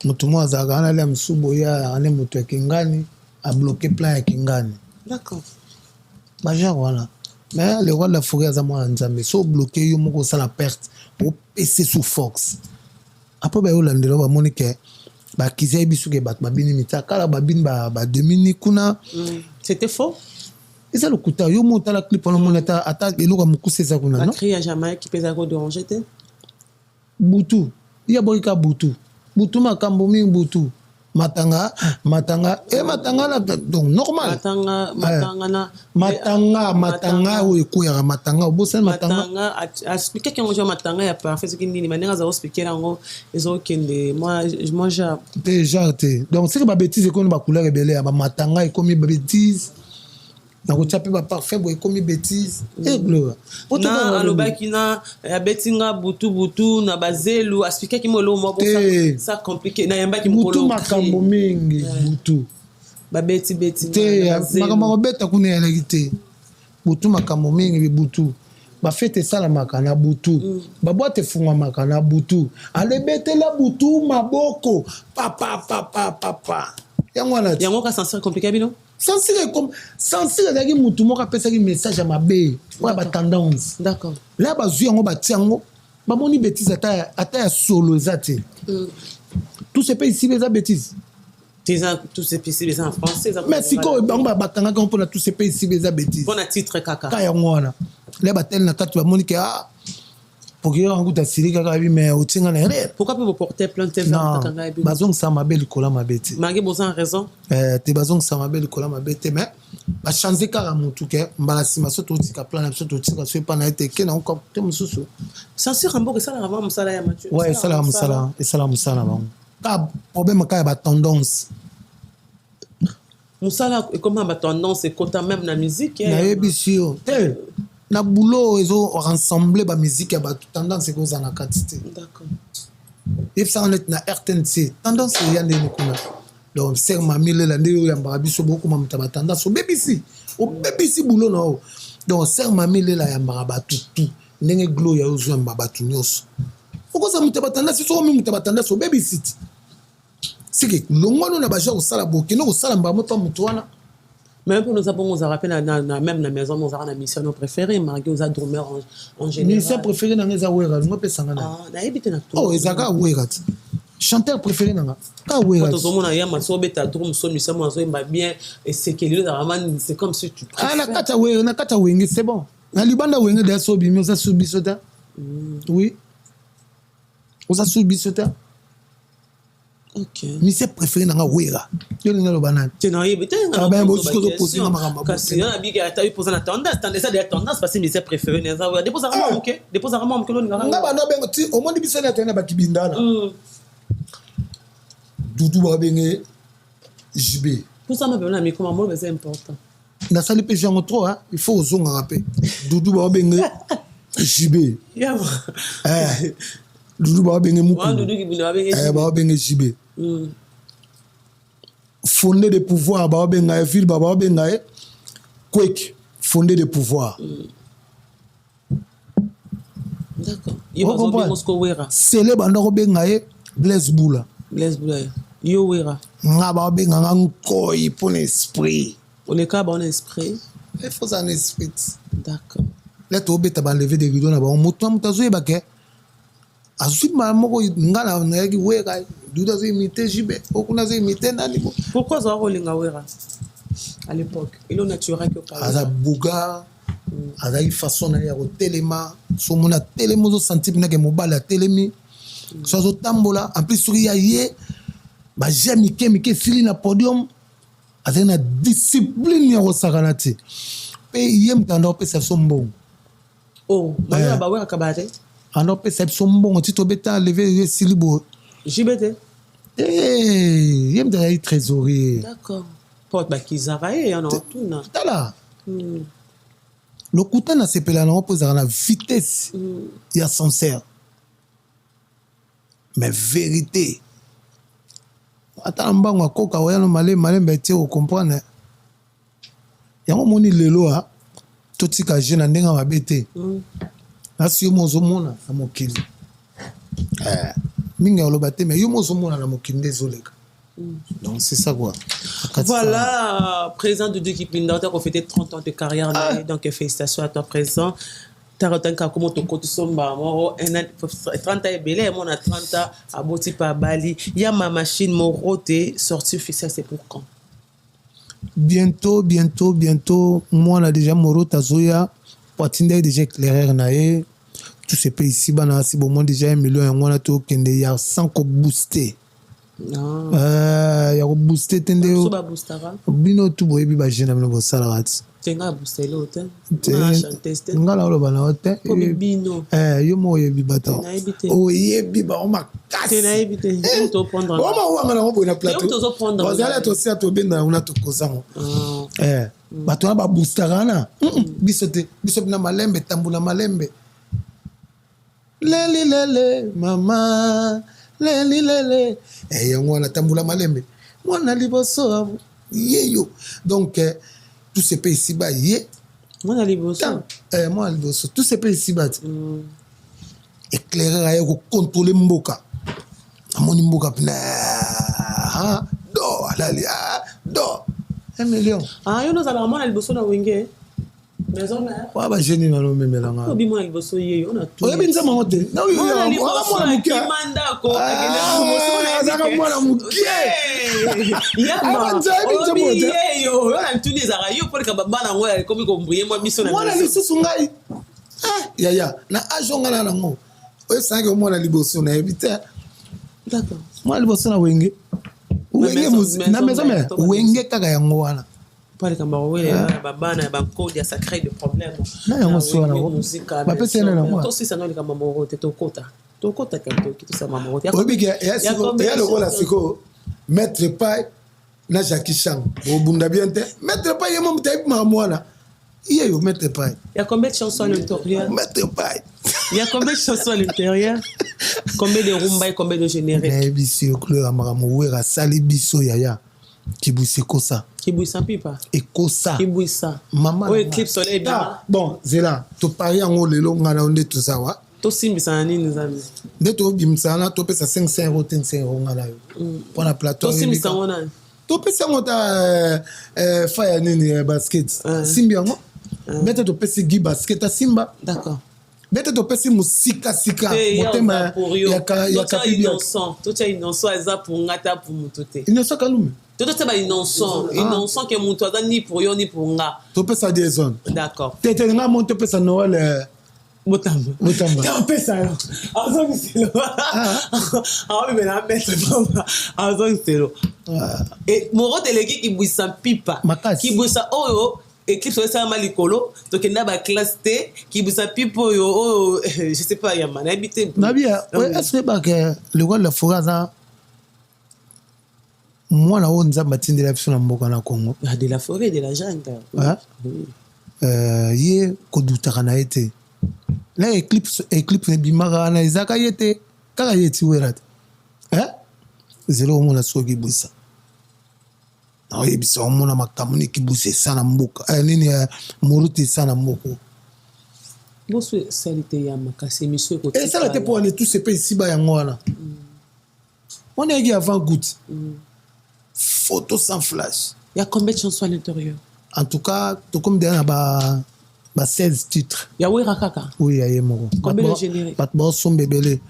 mutu mo azaka na le msubo ya ane mutu ya kingani a bloqué plan ya kingani. D'accord. Major voilà. Mais le roi de la forêt a moi nzambe so bloqué yo moko ça la perte pour passer sous force. Après ba yolandelo ba monike ba kizai bisu ke bat babini mitaka la babini ba demini kuna. C'était faux. Et ça le kuta yo monta la clip on moneta ata eloko mukuse ça kuna non. Cri à jamais qui pèse à de ranger te. Butu. Il y a boika butu. Butu makambo mi butu. Matanga et matanga là donc normal matanga ou ekuya matanga obosa matanga expliquer que on matanga ya parfait ce qui dit manière à expliquer ngo ezo kende moi déjà donc c'est que ba bêtise ko ba couleur rebelle ya ba matanga et comme ba bêtise na ko taper ba parfait boy comme bêtise et gloire na alobaki na ya betinga butu na bazelu expliquer ki mo lo mo ça compliqué na yamba ki mo butu makambo mingi butu ba beti te makambo beta kuna ya legite butu makambo mingi butu ba fete sala makana butu ba boite fungwa makana butu ale betela butu maboko papa yango ka censure compliqué bino censure ezalaki mutu moko apesaki message ya mabe oyo batendance d'accord la bazwi yango batia yango bamoni bétise ata ya solo eza te tout ce pays ici eza bétise tous ces pays ici en français mais sikoyo bango bakangaki yango mpona tous ces pays ici eza bétise mpona titre kaka ka yango wana la batele na kati bamoni ke pour que yango tasili kaka bi mais otinga na erreur pourquoi peut vous porter plainte vers kanga bi bazongisa mabe likolo mabe te magi boza raison te bazongisa mabe likolo mabe te mais bachange kaka mutu ke mbala nsima so totika plan na biso totika so epa na ye te ke na yango te mosusu censure mboka esalaka vraiment mosala ya mathieu ouais esala mosala bango ka problème ka ya batendance mosala ekoma batendance ekota même na musique nayebi si yo te na boulot ezo rassembler ba musique ya bato tendance ekoza na kati te d'accord et ça on est na RTNC tendance ya ndeni kuna donc ser mamile la ndeyo ya mbabiso beaucoup mamta ba tendance obebisi boulot na o donc ser mamile la ya mbabatu tout ndenge glow ya ozo mbabatu nyos okoza mta ba tendance so mi mta ba tendance obebisi c'est que longono na ba ja ko sala boki no ko sala mbamoto mutu wana Même pour nous avons, on se rappelle, même la maison, on a la mission préférée, Marguerite, on a dormi en général. Mission préférée dans les Awera, moi, je peux on a évité tout. Oh, ils ont Awera. Chanteur préféré dans Awera. Quand on a un masso, bêta, drum, son, mission, on a bien, et c'est qu'il est c'est comme si tu préfères. Ah, na kata wenge, c'est bon. Na libanda wenge de sobi, mais on a subi sota. Oui. On a subi sota. Ok. Mission préféré dans Awera. Je ne sais pas. Tu n'as évité. Ah ben, bon, ce que je pose, parce que a big à eu posé la tendance, ça des tendances parce que mission préféré n'est pas. Dépose à moi, ok. Dépose à moi, que l'on a. Nga ba no bengo ti au monde biso na tena ba kibindana. Doudou ba benge JB. Pour ça, mais comment moi, c'est important. Na sali pe jango trop hein, il faut ozonga rapé. Doudou ba benge JB. Doudou ba benge muku. Doudou qui bina benge. Ba benge JB. Fondé de pouvoir ba benga ville ba benga quick fondé de pouvoir. D'accord. Il va bien Moscou Wera. C'est le bandoro benga Blaise Boula. Blaise Boula. Yo Wera. Nga ba benga ngoi pour l'esprit. On est cas bon esprit. Il faut un esprit. D'accord. Là tu obéta ba lever des rideaux na ba moto mutazo yebake. Azuit ma moko ngala na yaki Wera. Douda zo imiter JB. Okuna zo imiter nani bo. Pourquoi zo rolinga Wera à l'époque? Il est naturel que par Aza Bouga. Aza façon na ya telema. So mona telemo zo senti na ke mobile telemi. So zo tambola en plus sur ya ye ba jami ke fili na podium. Aza na discipline ya rosakanati. Pe yem tando pe sa sombo. Oh, ba ba Wera kabate. Ando pe sa sombo ti to beta lever silibo. JBT. Yem da yi trésorier. D'accord. Porte ba kizaraye en tout na. Tala. Le couteau na sepela na opose na vitesse. Il y a sincère. Mais vérité. Attends mbango koka oya no malembe ti o comprendre. Yango moni lelo a totika jeune ndenga mabete. Asi yo mozomona na mokili. Minga olobate mais yo mozomona na mokili désolé. Donc c'est ça quoi. Voilà, président de Duki Pinda, tu as fêté 30 ans de carrière, donc félicitations à toi présent. Tu as retenu comment tu comptes somba, 30 ans est belé, moi on a 30 ans à Botipa Bali. Il y a ma machine, mon roté, sortie officielle, c'est pour quand? Bientôt, moi on a déjà mon roté à Zoya, Poitinda est déjà éclairé naé. Tout ce pays ici, si bon moi déjà 1 million et moi on a tout qu'il y a 100 ko booster. Il y a boosté tende yo bino tu boyebi ba jeune na bo salarat tenga booster l'hôtel ngala lo bana hotel bino yo mo yebi bata o yebi ba o makasi na ebite to prendre o ma wanga na bo na plateau to prendre bazala to sia to benda una to kozango bato na ba booster kana bisote na malembe tambula malembe lele mama lele yango na tambula malembe mwana liboso yeyo donc tout ce pays ici bas yé mwana liboso mwana liboso tout ce pays ici bas éclairer ayo ko contrôler mboka amoni mboka pna do alali do 1 million yo no zala mwana liboso na wenge maison mère wa ba jeune na no memela nga obi mwana liboso ye on a tout oyebi nzama mote na yo mwana muke mandako azaka mwana muke ya obi yo na tout les ara yo pour ka bana ngoya comme ko mbuye moi mission na mwana lisusu ngai ya na ajonga na ngo oyo sange mwana liboso na ebita d'accord mwana liboso na wenge na maison mère wenge kaka yango wana Pas Cameroun, babana, banco, il ça crée des problèmes. Non, musique. Aussi, ça n'a pas Cameroun, t'es au quota. Au quota, tout ça, maman. Il y a le rôle à ce que Maître Pai, na Jackie Chan, au Bundabiente, Maître Pai, il y a mon type, maman. Il y a Maître Pai. Il y a combien de chansons à l'intérieur? Maître Pai. Il y a combien de chansons à l'intérieur? Combien de rumba et combien de génériques? Biso, Claude Amaramouera, Sali Biso, Yaya. Qui bouille ça. Qui bouille ça, pipa. Et ça. Qui bouille ça. Maman. Oui, clip soleil bien. Bon, c'est là. Tu paries en haut, le long, on a tout ça, wa. Tu sais, mais ça a nous amis. Dès que tu bim ça, tu payes 500 €, 500 €. Pour la plateau. Tu sais, mais ça on a. topesi yango ta faya nini basket simbi yango bete topesi gi basket asimba D'accord. bete topesi musika motema ya kapibi tout est innocent eza pour ngata pour mutote innocent kalume tout c'est ba innocent que muto aza ni pour yo ni pour nga topesa des zones d'accord tete nga mon topesa Noël Botamba. topesa yo azongiselo mais na mettre azongiselo et moro teleki ki bwisa pipa ki bwisa oyo équipe sur ça malikolo donc il y a ba classe T qui vous appuie pour yo je sais pas ya man habité nabia est-ce que ba que le roi la foraza moi na on nzamba tindi la biso na mboka na Congo de la forêt de la jungle ye kodutaka na ete la eclipse ne bimaka na ezaka yete kaka yeti werata zelo omona soki bwisa oyebisa omona makambo niki bwisa esa na mboka nini moruti esa na mboko boso salite ya makasi miso ko esala te po ale tout se pe ici ba yango wana on est avant goutte photo sans flash il y a combien de chansons à l'intérieur en tout cas tout comme derrière ba 16 titres ya wera kaka oui ya yemoko combien de génériques pat bo son bébélé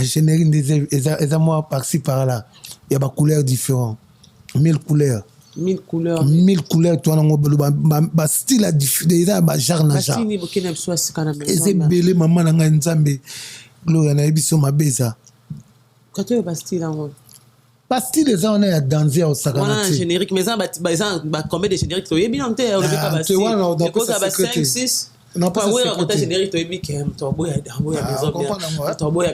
générique des eza moi par-ci par là il y a ba couleurs différentes 1000 couleurs 1000 couleurs toi nango ba style déjà ba genre na genre basini bokena biso asikana mais eze belé maman na nga nzambe gloria na biso mabeza kato ba style ngo ba style eza on a dansé au sakana on a un générique mais ça ba combien de génériques to yebi non te on le fait pas ba style ko ça ba 5 6 non pas ouais raconter générique to yebi kem to boya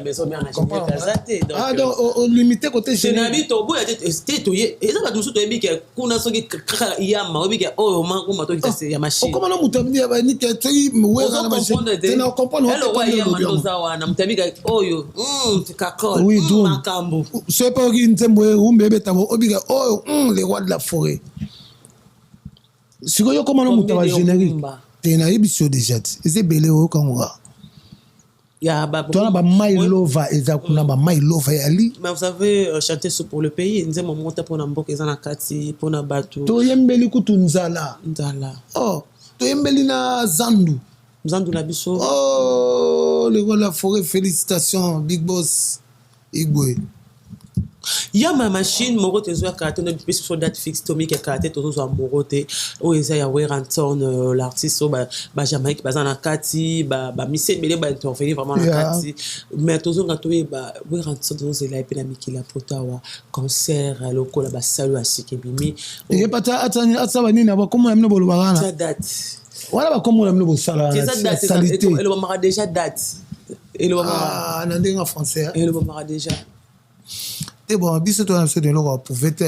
maison bien na générique azate donc donc au limité côté générique to boya te to ye eza ba musu to yebi ke kuna soki yama yebi ke oh man ko mato ki ya machine comment on mutamdi ba ni ke to we na machine te na comprendre hello wa yama ndoza wana mutabi ke oyo kakol makambo c'est pas qui ntembo umbebe tamo obiga oyo les rois de la forêt sikoyo comment on mutaba générique te na yebiso déjà eze belé o kangoa ya ba toi ba my lover eza kuna ba my lover ali mais vous avez chanté ça pour le pays nze mo monter pour na mboka eza na kati pour na bato to yembeli kutu nzala oh to yembeli na zandu na biso oh le roi de la forêt félicitations big boss igwe ya ma machine moko te zo karaté no bipesi sur date fixe to mi ke karaté to zo moko te o eza ya Weranton l'artiste ba Jamaïque ba na kati ba mise bele ba intervenir vraiment na kati mais to zo ngato ba Weranton to zo la epina mikila potawa concert lokola ba salu asike bimi e pata atsa ba nini ba komona mino bolo bagana ça date wala ba komona mino bo sala salité et le mara déjà date et le mara na ndenga français et le mara déjà et bon biso to na so de loko pouvoir te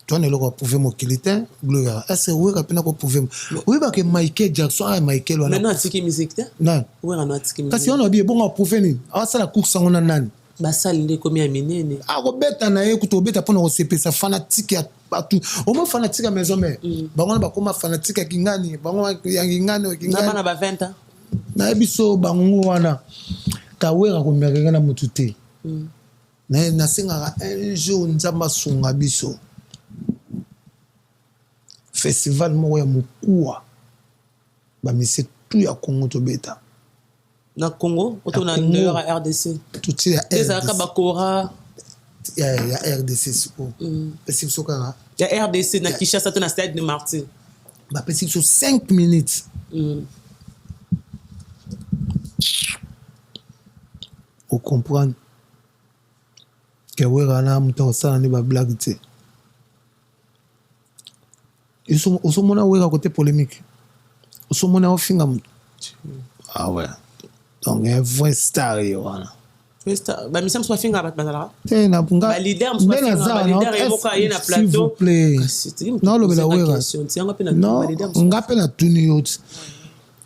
to na loko pouvoir mokilité gloria est-ce oui rapina ko pouvoir oui ba ke Michael Jackson Michael wana maintenant tiki musique te non oui on a tiki musique kasi on a bien bon pouvoir ni a sala course ngona nani ba sali nde komi ya minene ko beta na ye kuto beta pona ko sepesa fanatique ya partout au moins fanatique à maison mais bango ba koma fanatique ya kingani bango ya kingani na bana ba 20 ans na biso bango wana ka wera ko mereka na mutute na singaka un jour nzamba sunga biso festival moko ya mokuwa bamise tout ya Congo tobeta na Congo oto na ndeur ya RDC tout ya RDC ezaka bakora ya RDC siko pesi biso kaka ya RDC na Kinshasa to na Stade de Martyrs bapesi biso 5 minutes o comprendre que wera na muto osala ni ba blague te osomona wera côté polémique osomona ofinga muto ah ouais donc un vrai star yo wana ba misam so finga ba bazala te na bunga ba leader so finga ba leader e moka ye na plateau s'il vous plaît non lo bela wera non ngape na tuni yot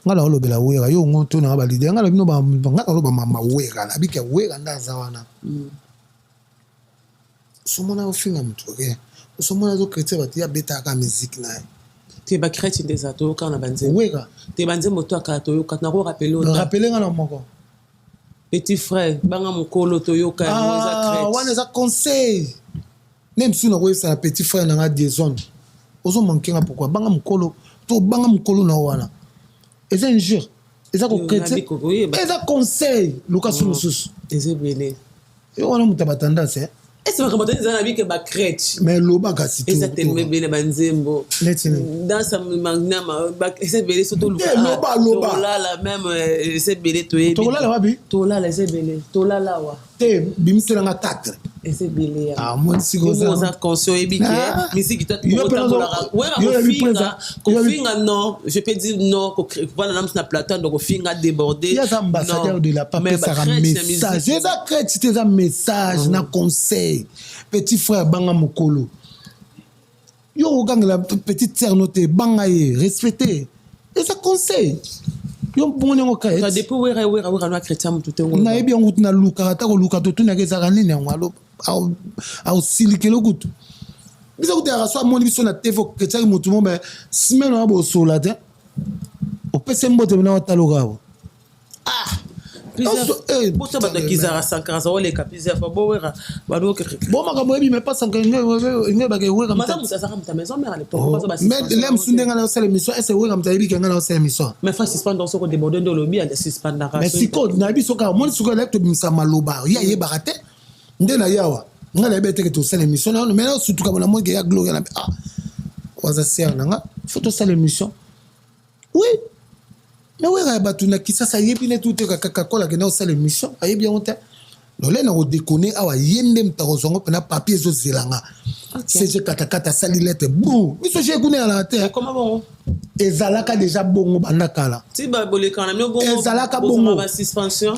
ngala lo bela wera yo ngoto na ba leader ngala bino ba ngala lo ba mama wera na bike wera ndaza wana somona ofinga mutu ke somona zo chrétien batia beta ka musique na te ba chrétien des ato kana banze wera te banze moto ka to yo kana ko rappeler ngana moko petit frère banga mokolo to yo ka wana za conseil même si on a un petit frère dans des zones ozo manquer pourquoi banga mukolo to banga mukolo na wana et c'est injure et ça ko chrétien et ça conseil Lucas Musus et c'est belé et on a muta tendance et c'est vraiment des amis que ba crête mais loba ka situ et ça tellement belé banzembo dans sa magna et c'est belé surtout loba là même c'est belé to là wabi to là c'est belé to là wa te bimisela nga 4 et c'est belé ah moi si go ça ça conscient et biquet musique toi kofinga non je peux dire non ko voilà nam na plateau donc kofinga déborder il y a ambassadeur de la pape ça un message c'est ça crête c'est un message na conseil petit frère banga mukolo yo gang la petite sœur noté banga ye respecter et ça conseil yo bon ngo ka ça depuis wera no chrétien tout ngo na ebi ngo na luka ta ko luka to tuna ke zaka nini ngalo au silikelo kutu bisa kutera so amoni biso na TV chrétien mutu mo mais semaine wa bo sola te o pese mbote na wataloka bo Bota bata kizara sankaza wale kapizia fa bowera bado ke bon makambo ebi mais pas sankaza nge ba ke wera mata mutasa kamta maison mère à l'époque mais l'aime sundenga na sala émission est wera mta ebi kenga na sala émission mais fa suspendre so ko déborder de lobby à suspendre mais siko na biso ka mo siko lecto bimsa maloba ya ye barate nde na yawa ngala ebe teke to sala émission na mais surtout comme na mo ke ya gloria na waza ser nanga photo sala émission oui. Mais oui, batuna kisa ça yebi ne tout kaka kola ke na osala émission ayebi bien honte no le na o déconner awa yende mtarozongo pena papier zo zelanga c'est je kata sali lettre bon biso je kune ala te comment bon ezalaka déjà bongo bandakala ti ba boleka na mi bongo ezalaka bongo ba suspension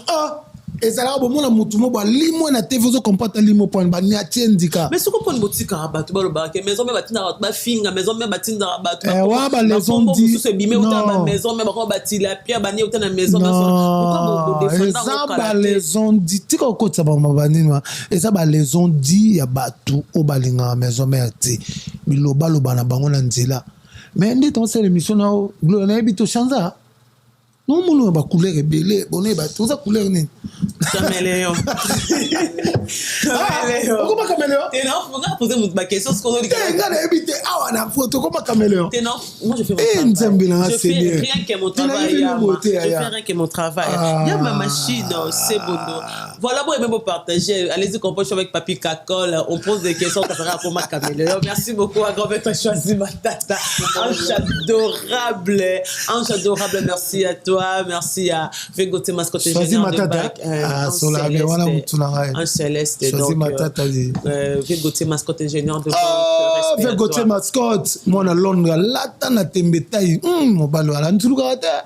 ezalaka bomona mutu mo ba limo na TV zo comporte limo point ba ni atendika mais ce qu'on pone botika ba to ba lo ba ke maison me batinda ba finga maison me batinda ba to wa ba les ont dit se bimé autant ba maison me ba ko bati la pierre ba ni autant na maison pourquoi bo défendre ba les ont dit tiko ko tsa ba mabani wa eza ba les ont dit ya batu o balinga maison me ati biloba lo bana bango na nzela mais ndi ton c'est l'émission na gloire na bito chanza non mon ba couleur belé bonné ba tout ça couleur ni caméléon comment caméléon et non on a posé une question ce qu'on dit nga na ebité awa na photo comment caméléon et non moi je fais mon travail je fais rien que mon travail je fais rien que mon travail il y a ma machine c'est bon voilà bon même pour partager allez-y composer avec Papi Kakol on pose des questions ça sera pour ma caméléon merci beaucoup à grand tu as choisi ma tata ange adorable merci à toi merci à Vegoté mascotte génial de bac un céleste donc Vegoté mascotte ingénieur de Vegoté mascotte moi na Londres lata na tembetai mobalo ala ntuluka ta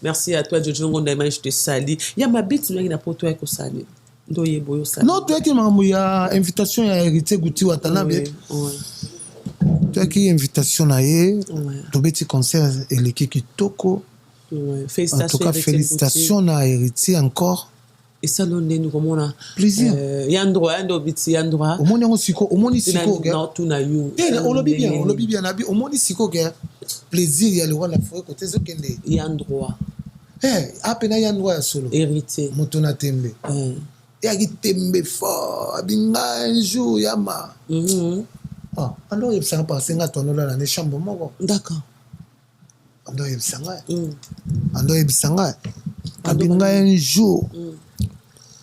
merci à toi Jojo Ngonda je te salue ya mabiti na poto ya ko sali ndo yeboyo sali non toi qui mamu ya invitation ya héritier Guti Watanabe toi qui invitation na ye to beti concert eleki kitoko en tout cas félicitations à héritier encore et ça nous comme on a plaisir yandro biti yandro omoni siko non tout na you on lobi bien nabi omoni siko ke plaisir ya le roi la forêt côté zokende yandro apena yandro ya solo héritier motona tembe ya ki tembe fort binga un jour yama alors il s'en passe nga tonola na chambre moko d'accord ando ebisanga abinga un jour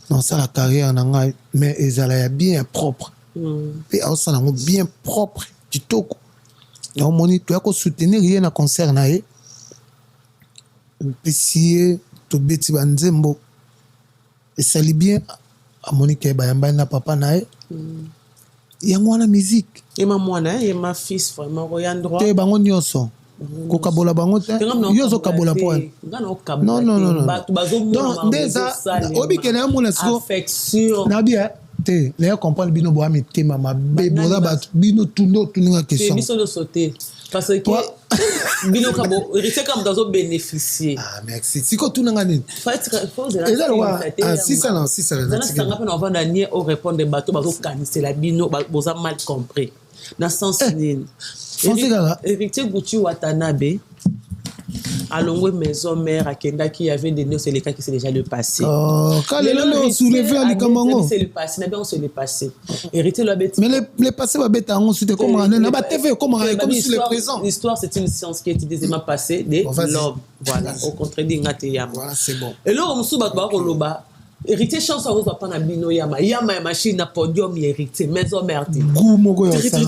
dans ça la carrière nanga mais ezala ya bien propre et aussi na bien propre kitoko na moni to ko soutenir rien na concert na ye essayer to beti banzembo et ça li bien a moni ke bayamba na papa na ye yango wana musique et ma mwana et ma fils vraiment royan droit te bango nyonso ko kabola bango te yo zo kabola point non donc déjà obi kena mona siko affection na bien te les comprendre bino bo amitema mabe boza ba bino tundo tuninga question biso de sauter parce que bino kabo héritier comme dans au bénéficier merci siko tunanga nini eza lwa si ça dans ça on va nier au répondre des bateaux bazo cancer la bino boza mal compris dans sens nini héritier Guti Watanabe à Longwe maison mère à Kenda qui avait des noces et les cas qui c'est déjà le passé. Quand les gens soulevé à l'Ikambango. C'est le passé, n'a bien c'est le passé. Hérité la bête. Mais les passés va bêter en ensuite comment on a TV comme sur le présent. L'histoire c'est une science qui est désormais passée de l'homme. Voilà, au contraire d'Ingateyama. Voilà, c'est bon. Et là on se bat par Koloba. Hérité chance on va pas na bino yama yama machine na podium hérité maison mère. Gou moko yo ça.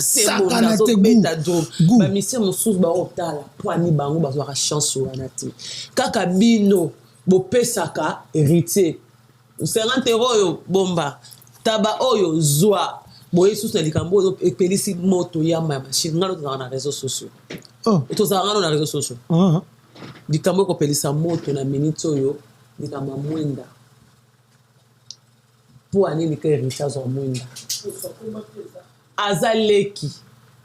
Sakana te gou. Ba mission mosusu ba otala poani bango bazwa chance wana te. Kaka bino bo pesaka hérité. 50 € yo bomba. Taba oyo zwa. Boye sous na likambo zo epelisi moto yama machine ngalo na réseaux sociaux. Oh. To za ngalo na réseaux sociaux. Likambo ko pelisa moto na minute oyo. Likamba mwenda pour aller les héritages en mwenda azaleki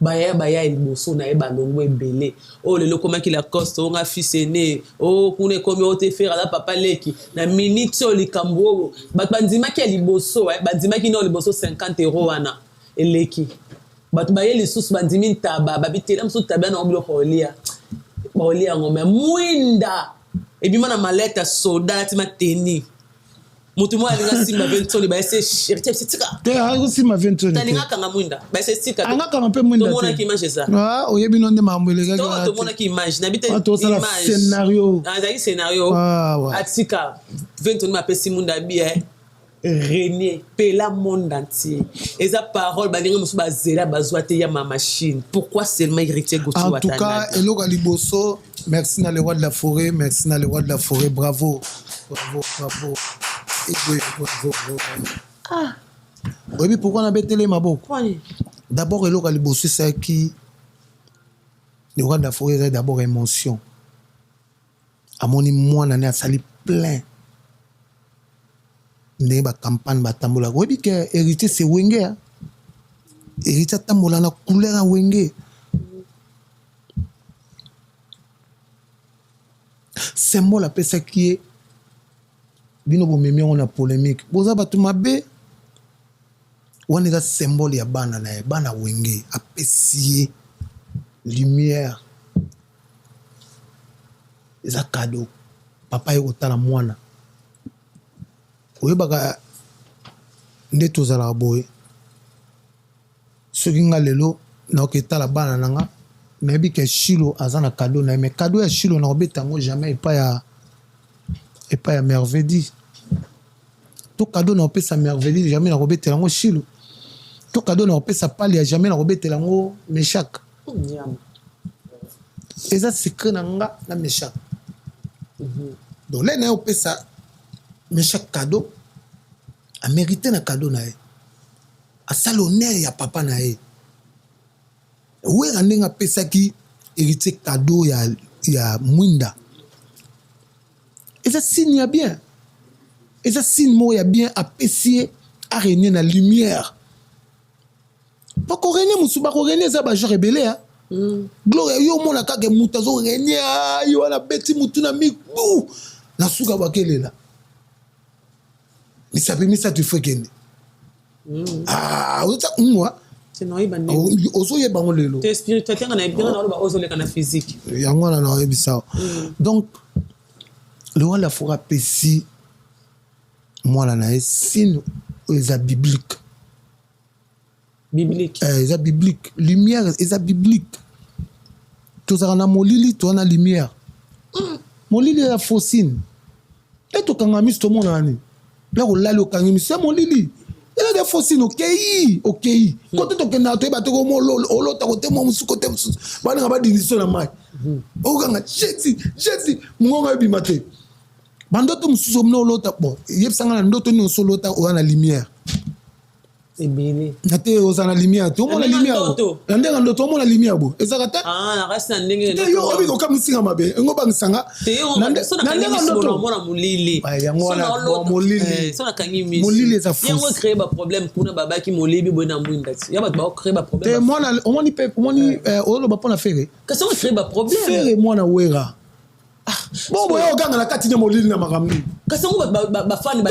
baya liboso na eba longo ebele oh le lokoma ki la coste on a fils aîné oh kune komi o te faire la papa leki na minute o likambo bat bandima ki liboso bandima ki no liboso 50 € wana eleki bat baye lisusu bandimi ntaba babitela mso taba na oblo kolia bolia ngome mwenda et puis na maleta soda ti mateni mutu mo alinga simba ventoni ba ese héritier c'est tika te a simba ventoni talinga kanga mwinda ba ese tika anga kanga pe mwinda to mona ki image ça oyebi no nde mambele ga to mona ki image na bite image scénario scénario atika ventoni ma pesi munda bien régner pela monde entier et sa parole balinga musu bazela bazwa te ya ma machine pourquoi seulement héritier Goto Watanabe en tout cas Eloko Liboso merci na le roi de la forêt merci na le roi de la forêt bravo oui pourquoi on a bêté les maboko d'abord Eloko Liboso c'est qui le roi de la forêt c'est d'abord émotion à mon moi on a sali plein ndenge bacampagne batambolaka oyebi ke hérité c'est wenge hérité atambola na couleur ya wenge symbole apesaki ye bino bomemi yango na polémique boza bato mabe wana eza symbole ya bana na ye bana wenge apesi ye lumière eza cadeau papa ye kotala mwana oyebaka nde tozalaka boye soki nga lelo nakoketala bana na nga nayebi ke Shilo aza na cadeau na ye mais cadeau ya Shilo nakobeta yango jamais epai ya merveille to cadeau nakopesa merveille jamais nakobetela yango Shilo to cadeau nakopesa pali ya jamais nakobetela yango Meshak eza secret na nga na Meshak donc le na ye opesa mais chaque cadeau a mérité un cadeau na ye a salonner ya papa na ye we randenga pesa ki hérité cadeau ya mwinda et ça signe ya bien et ça signe mo ya bien a pesier a régner na lumière pas ko régner musu ba ko régner za ba genre rebelle hein gloire yo mona ka ke mutazo régner yo na beti mutu na miku na suka bakelela mais ça permet ça tu fais gagner moi c'est non ibane ozo yeba ngolelo te spiritualité ngana ibina na ba ozo le kana physique yango na yebisa donc le roi la fera pesi moi la na signe eza biblique eza biblique lumière eza biblique tozaka na molili to na lumière molili ya faucine et to kanga mis to mona ni là on l'a le kangi c'est mon lili il a des fossines ok quand tu kena to ba to ko mo lo ta côté mo musu côté musu ba nga ba diniso na mai o kanga jeti monga bi mate bandoto musu mno lo ta bon yeb sanga na ndoto ni so lo ta o na lumière c'est bien nate o za na lumière to mo na lumière ndenge ndoto mo na lumière bo ezakata na reste na ndenge yo obi ko kamusinga mabe ngo bangisanga ndenge ndoto mo na mulili yango na molili so na kangi miss molili eza fou yango créer ba problème kuna baba ki molibi bo na mwinda ya ba créer ba problème te moi na omoni pe omoni o lo ba pona fere kasi on créer ba problème fere moi na wera bon boyo oganga na kati na molili na makamni kasi on ba fan ba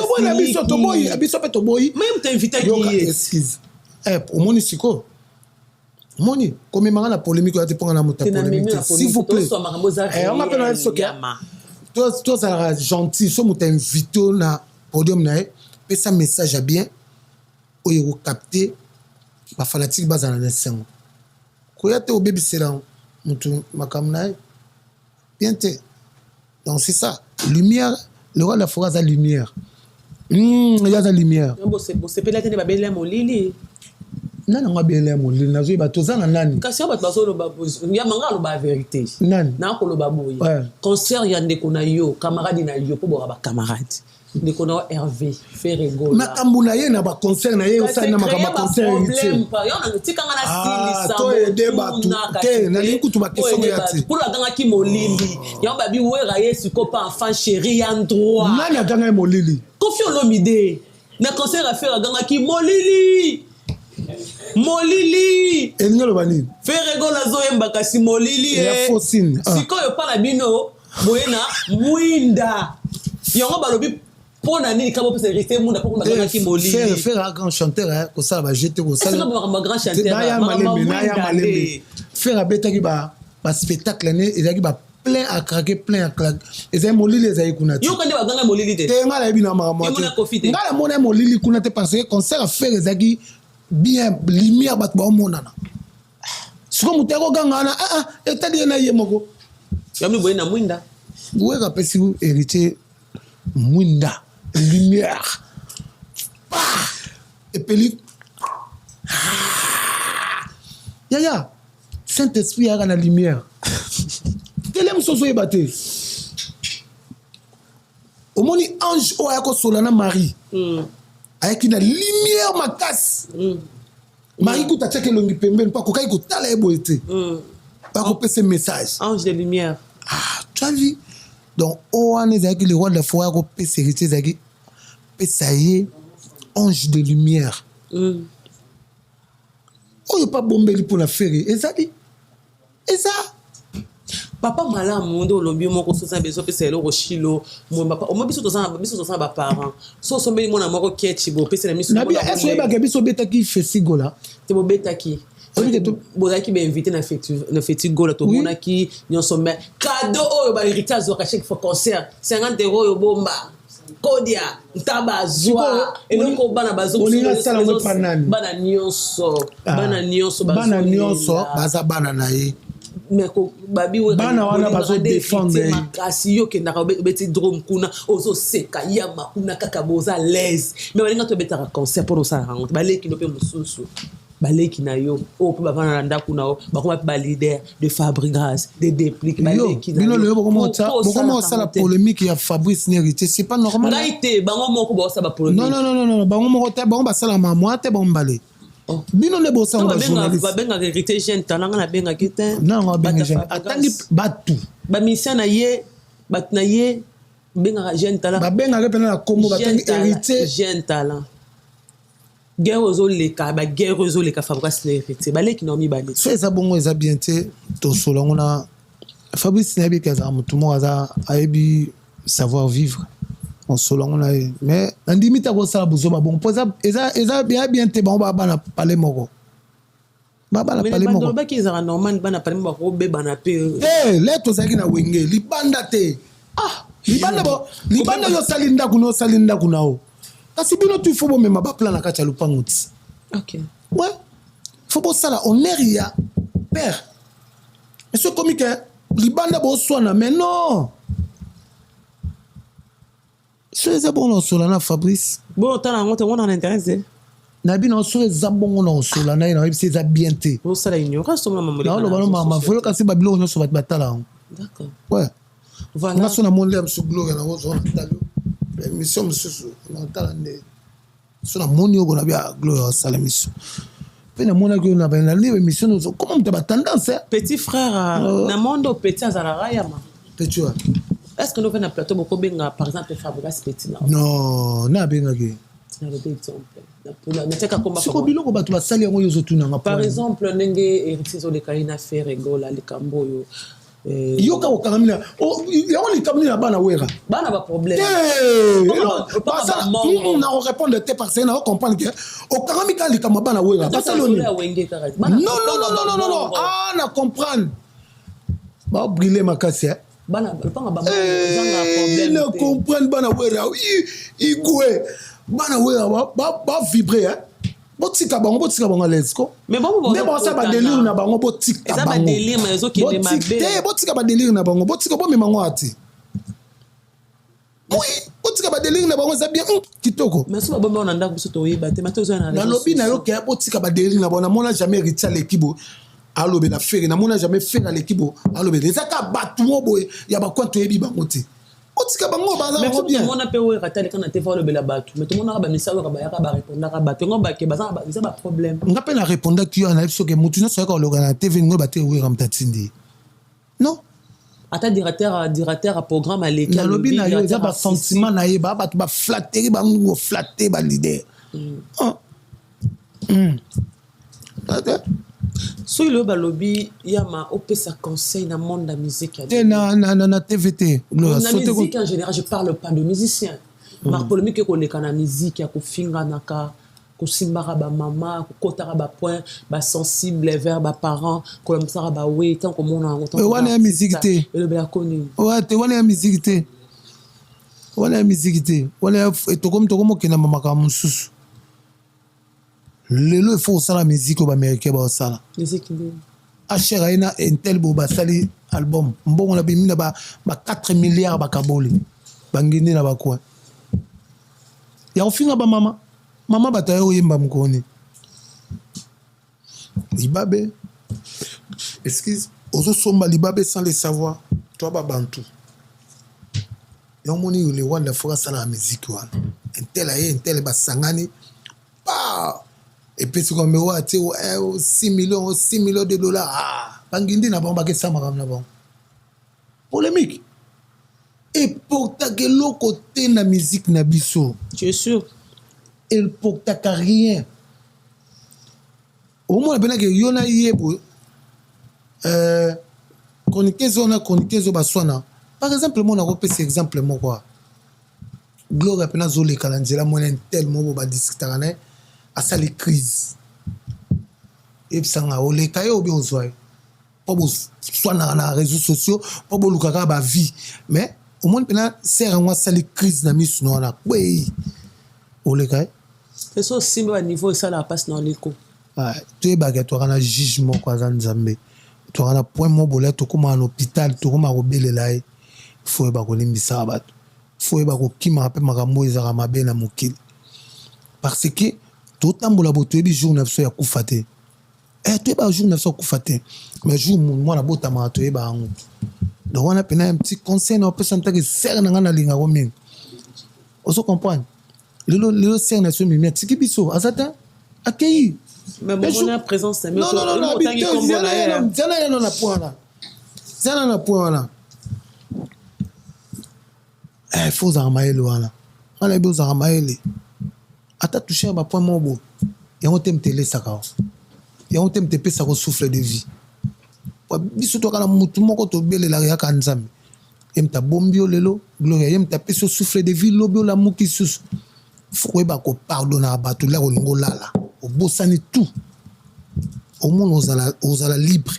to boy biso pe to boy même t'inviter qui excuse omoni siko Moni, comme il la polémique, tu prends la polémique, s'il vous plaît. On m'appelle un socket. Toi, ça sera gentil. Si tu invité na podium, et ça message à bien, où il capté, ma fanatique base en instant. Quand tu es au baby, c'est là, ma caméra, bien te. Donc c'est ça. Lumière, le roi de la forêt, c'est la lumière. Il y a la lumière. C'est peut-être que tu as molili. Non, non, bien les mots. Les nazo, ils battent aux ananas. Kasi on battu le babouze. Il y a manga le bas vérité. Non. Non, pour le babouille. Concert, il y a des konayo, camarades inayo, pour boire ba camarades. Des konayo Hervé, Ferrego. Na kambunaye na ba concert na ye aussi na ma concert. Problème pas. Il y a un petit kangana style ça. Toi aider batu. Te na li kutu ba question ya ti. Pour la ganga ki molili. Il y a un babi où rayer sur copa enfant chéri en droit. Nani ganga molili. Kofi Olomide. Na concert à faire la ganga ki molili. Molili elinga lo bani Ferrego la zoyemba kasi molili ya fosine sikoyo pa na bino boyena mwinda yango balobi pona nini kabo pesa rester munda poko bagana ki molili faire un grand chanteur ko sala ba jeter ko sala ba grand chanteur na ya malembe faire betaki ba spectacle ne ezaki ba plein à craquer plein à claquer ezai molili ezai kuna yo kande baganga molili te ngala ebina mama ngala mona molili kuna te parce que concert à faire ezaki bien lumière bat ba monana siko muteko gangana etadi na yemoko yamni boyena mwinda ouais rapesi héritier mwinda lumière et puis ya Saint-Esprit a la lumière telem soso ebate omoni ange o ayako solana Marie avec une lumière makasi Marie kuta tcheke longi pembeni pa kokai kotala eboete pa ko pese message ange de lumière tu as vu donc on est avec le roi de la forêt ko pese héritier zaki pesaye ange de lumière oyo pa bombeli pour la faire ezali eza papa malamu ndo lombi moko so sa beso pesa elo rochilo mo papa o mo biso to sa ba parents so so mbeli mona moko ketchi bo pesa na miso na bien est-ce que ba biso betaki festigola te bo betaki bozalaki bainvité na feti gola tomonaki nyonso mais cadeau oyo bahéritage waka chaque fois concert 50 € oyo bomba kodia ntaba zwa eloko bana bana nyonso baza bana na ye mais ko babi we bana wana bazo défendre makasi yo ke ndaka beti drum kuna ozo seka ya makuna kaka boza l'aise mais balinga to betaka concert pour ça rencontre baleki no pe mususu baleki na yo o pe bavana na ndaku na o bakoma pe ba leader de Fabregas de déplique baleki na yo bino le bokomo ça la polémique ya Fabrice Nerité c'est pas normal ngaite bango moko ba ça ba polémique non bango moko te bango ba sala mamwa te bango mbale bino ne bosa ba journaliste ba benga hérité jeune talanga na benga kete non benga jeune atangi batu ba mission na ye bat na ye benga jeune talanga ba benga ke pena na kombo batangi hérité jeune talent guerre aux oleka ba guerre aux oleka Fabrice Nerité baleki na mi bale so eza bongo eza bien te to solongo na Fabrice Nerité kaza mutu mo aza ayebi savoir vivre on solongo na ye mais ndimi ta ko sala buzo ba bon poza eza bien te ba bana parler moko ba bana parler moko mais ba ki za normal bana parler moko be bana pe leto zaki na wenge libanda te libanda yo salinda kunao kasi bino tu faut même ba plan na kati ya lupango ti OK ouais faut pas ça là on est ria père mais ce comique libanda bo swana mais non so eza bongo na osolana Fabrice bon tala ngote ngona na intéressé na bino so eza bongo na osolana ye na yebi se eza bien te osala ignorance to mama na oloba no mama voyo kasi babilo nyonso bato batala yango d'accord ouais voilà nga so na moni ya msu gloire na ozo na talo émission mosusu na tala nde so na moni ogo na bia gloire osala émission pe na mona ko na ba na libre émission ozo comment muta ba tendance petit frère na mondo petit azala rayama petit wa est-ce que nous venons à plateau beaucoup benga par exemple Fabrice Petit là non na benga ke na le exemple na meteka komba siko biloko bato basali yango yozo tuna nga par exemple ndenge héritier zo le kaina faire egola le kambo yo yoka okangamina yango likamina bana wera bana ba problème on a répondre te parce que on comprend que okangamika likama bana wera parce que non ah na comprendre ba brûler makasi bana panga ba problème ne comprendre bana wera igwe bana wera ba vibrer botika bango lesko mais bon ça ba délire na bango botika bango ça ba délire mais ezo ki de mabe botika ba délire na bango botika bo memango ati oui botika ba délire na bango za bien kitoko mais so ba bomba on ndako so to yeba te mato zo na na lobi na yo ke botika ba délire na bango na mona jamais retirer l'équipe alobe na faire na mona jamais faire à l'équipe alobe les aka batu mo boy ya ba kwanto yebi bango te otika bango baza bien bien mais mona pe we ratale kana te fa le bela batu mais tout mona ba message ka ba ya ka ba répondre ka batu ngo ba ke baza ba ça ba problème nga pe na répondre ki ana biso ke mutu na so ka lo na TV ngo ba te we ram tatindi non ata directeur à programme à l'école na lobi na yo za ba sentiment na ye ba ba flatterie ba ngo flatter ba leader so le balobi yama opesa conseil na monde de la musique na TVT la musique en général je parle pas de musicien ma polémique que koleka na musique ya kofinga naka kosimbara ba mama kokotara ba point ba sensible vers ba parents comme ça ba oui tant comme on a mais wana musique te le bela connu ouais te wana musique te wana musique te wana to comme kena mama ka mususu lelo il faut ça la musique au américain ba ça musique achera ina intel bo basali album mbongo na bimina ba 4 milliards ba kaboli bangini na ba quoi ya ofinga ba mama batayo oyemba mukoni libabe excuse ozo somba libabe sans le savoir toi ba bantu ya moni le wanda fora ça la musique wana intel ba sangani pa et puis c'est comme 6 millions de dollars ah bangindi na bon ba ke sama na bon polémique et pour ta que l'autre côté na musique na biso tu es sûr elle pour ta rien au moins ben que yona yebo chroniqueuse baswana par exemple moi na repère cet exemple moi quoi gloire pena zole kalanzela moi tellement ba discuter na à ça les crises et ça nga ole kayo bi ozwa pas bo soit na réseaux sociaux pas bo lukaka ba vie mais au moins pena sert moi ça les crises na misu no na oui ole kay c'est ça aussi au niveau ça la passe dans l'écho ah tu es bague toi na jugement quoi za nzambe toi na point mo bola to kuma en hôpital to kuma robelela il faut ba ko limbisa ba faut ba ko kima ape makambo ezaka mabe na mokili parce que tout tambola boto ebi jour na so ya kufate tu ba jour na so kufate mais jour moi na bota ma to eba ngo donc on a pena un petit conseil na personne que serre na ngana linga romin on se comprend le serre na so mi mais tiki biso azata akei mais bon on a présence mais non na point là faut armaele wana on a besoin armaele ata toucher ba point mobo yango tem télé saka yango tem te pesa ko souffle de vie wa biso to kala mutu moko to belela ya kanzambe emta bombio lelo gloria emta pesa souffle de vie lobio la muki sus faut ba ko pardonner bato la ko lala o bosani tout au monde osala libre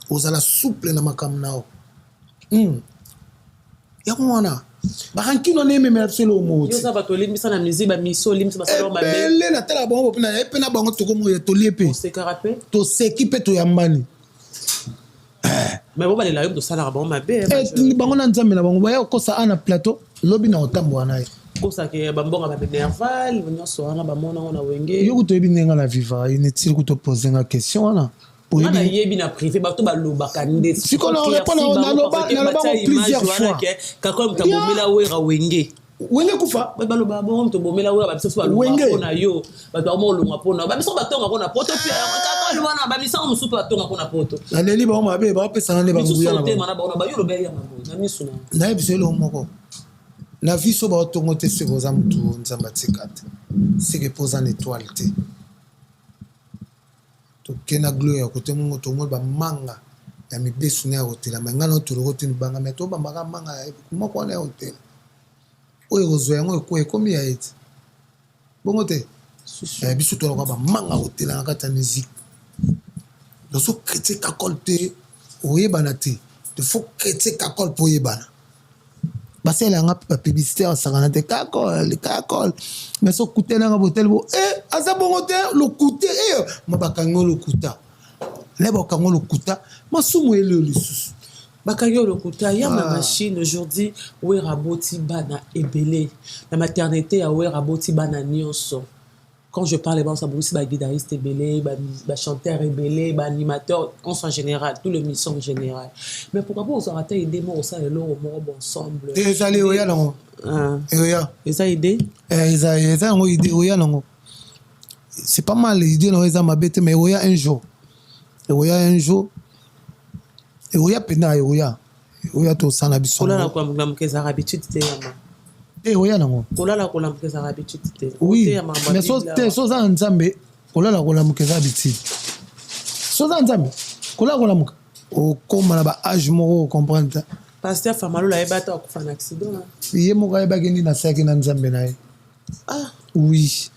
osala souple na makamnao yango wana barankino ne meme absolument moti yo ça va to limisa na musique ba miso limisa ba sala ba belle na tala bango pena e pena bango to ko mo to liepe on se carapé to s'équipe to yambani mais bon ba le la yo to sala ba ma be bango na nzambe na bango ba ko sa ana plateau lobi na otambo wana ko sa ke ba mbonga ba nerval bonyo so ana ba mona ona wenge yo ko to ebinenga na vivre inutile ko to poser nga question wana on a yebi na privé ba to ba lobaka nde si ko na répondre na loba plusieurs fois ka comme ta bomela wera wenge wenge kufa ba loba bon to bomela wera ba biso ba loba pona yo ba ba mo longa pona ba biso ba tonga pona poto pia ka lwana ba biso mo supa tonga pona poto na leli ba ma be ba pesa na le ba nguya na ba yo loba ya mambo na misu na biso lo moko na viso ba tongo te se boza mtu nzamba tikate se que pose en étoile te to kena gloire côté mo to mo ba manga ya mibesu na hotel manga no tolo hotel banga meto bamba manga moko na hotel oyo kozwa yango ekomi ya eti bongo te biso tolaka bamanga hotel na kati ya musique loso chrétien kakol te oyebana te il faut chrétien kakol mpo oyebana baselanga publicité asakana te kakol mais so kute nanga botel bo aza bongo te lokute ma bakango lokuta le bakango lokuta masumu ele lisusu Bakayo Lokuta, il y a ma machine aujourd'hui où est raboti bana ebele. La maternité a où est raboti bana nyonso. Quand je parle, ça aussi ba guitariste ebele, ba chanteur ebele, ba animateur en général, tout le mission en général. Mais pourquoi pas on s'en rater des mots ça et l'eau bon ensemble. Et allez oya non. Oya. Et ça idée? Ça idée oya non. C'est pas mal l'idée non ça m'a bête mais oya un jour. Oya un jour. Et oya pena oya to sana biso ola la kwa mkeza habitude te yama oya nango ola la kwa mkeza habitude te oui mais so za nzambe ola la kwa mkeza habitude so za nzambe kola kwa mka o koma na ba âge moko comprendre pasteur famalo la ebata ku fa accident ye moko eba geni na saki na nzambe nae oui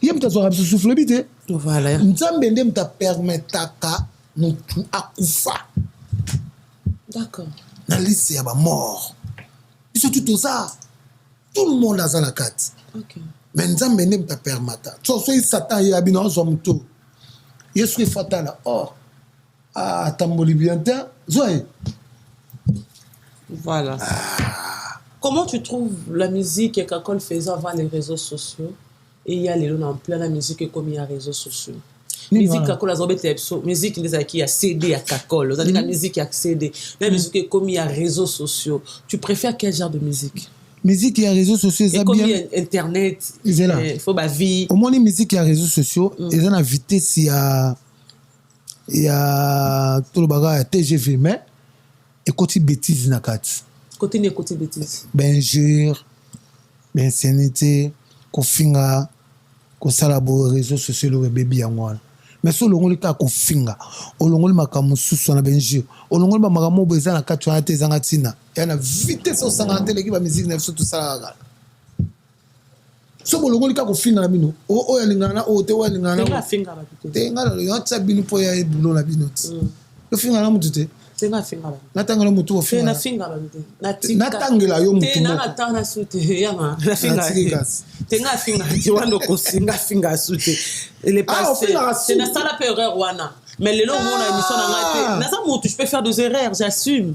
ye mta so biso souffle bité voilà nzambe ndem ta permetaka mutu akufa. D'accord. Dans la liste, il y a mort. Ils sont tout ça. Tout le monde a dans la carte. Ok. Mais nous avons même pas permis. Soit Satan y a bien en somme tout. Il est fatal. Or, à Tamboli bien Zoé. Voilà. Comment tu trouves la musique et quand on le faisait avant les réseaux sociaux et il y a les gens en plein la musique comme il y a les réseaux sociaux. Musique kakol azobete musique les qui a CD à kakol on dit la musique à CD la musique comme il y a réseaux sociaux tu préfères quel genre de musique et réseaux sociaux ça bien internet il faut ba vie au moins musique et réseaux sociaux ils ont invité si il y a tout le bagage TGV mais et côté bêtise na kat côté bêtise benjure bensénité kofinga ko salabo réseaux sociaux le bébé yango mais so longoli ka ko finga o longoli makamu susu na benji o longoli makamu beza na katu ate zanga tina ya na vitesse o sanga tele ki ba musique na so tout ça so bo longoli ka ko finga na bino o ya lingana o te wa lingana tenga finga ba tute tenga lo yo tsa bino po ya bulo na bino lo finga na mutute tenga finga ba natanga lo mutu o finga na finga ba tute natangela yo mutu tenga na tana sute yama na finga tenga finga jiwando ko singa finga sute les passés c'est na sala erreur wana mais le long mon émission na ngate na sa motu je peux faire des erreurs j'assume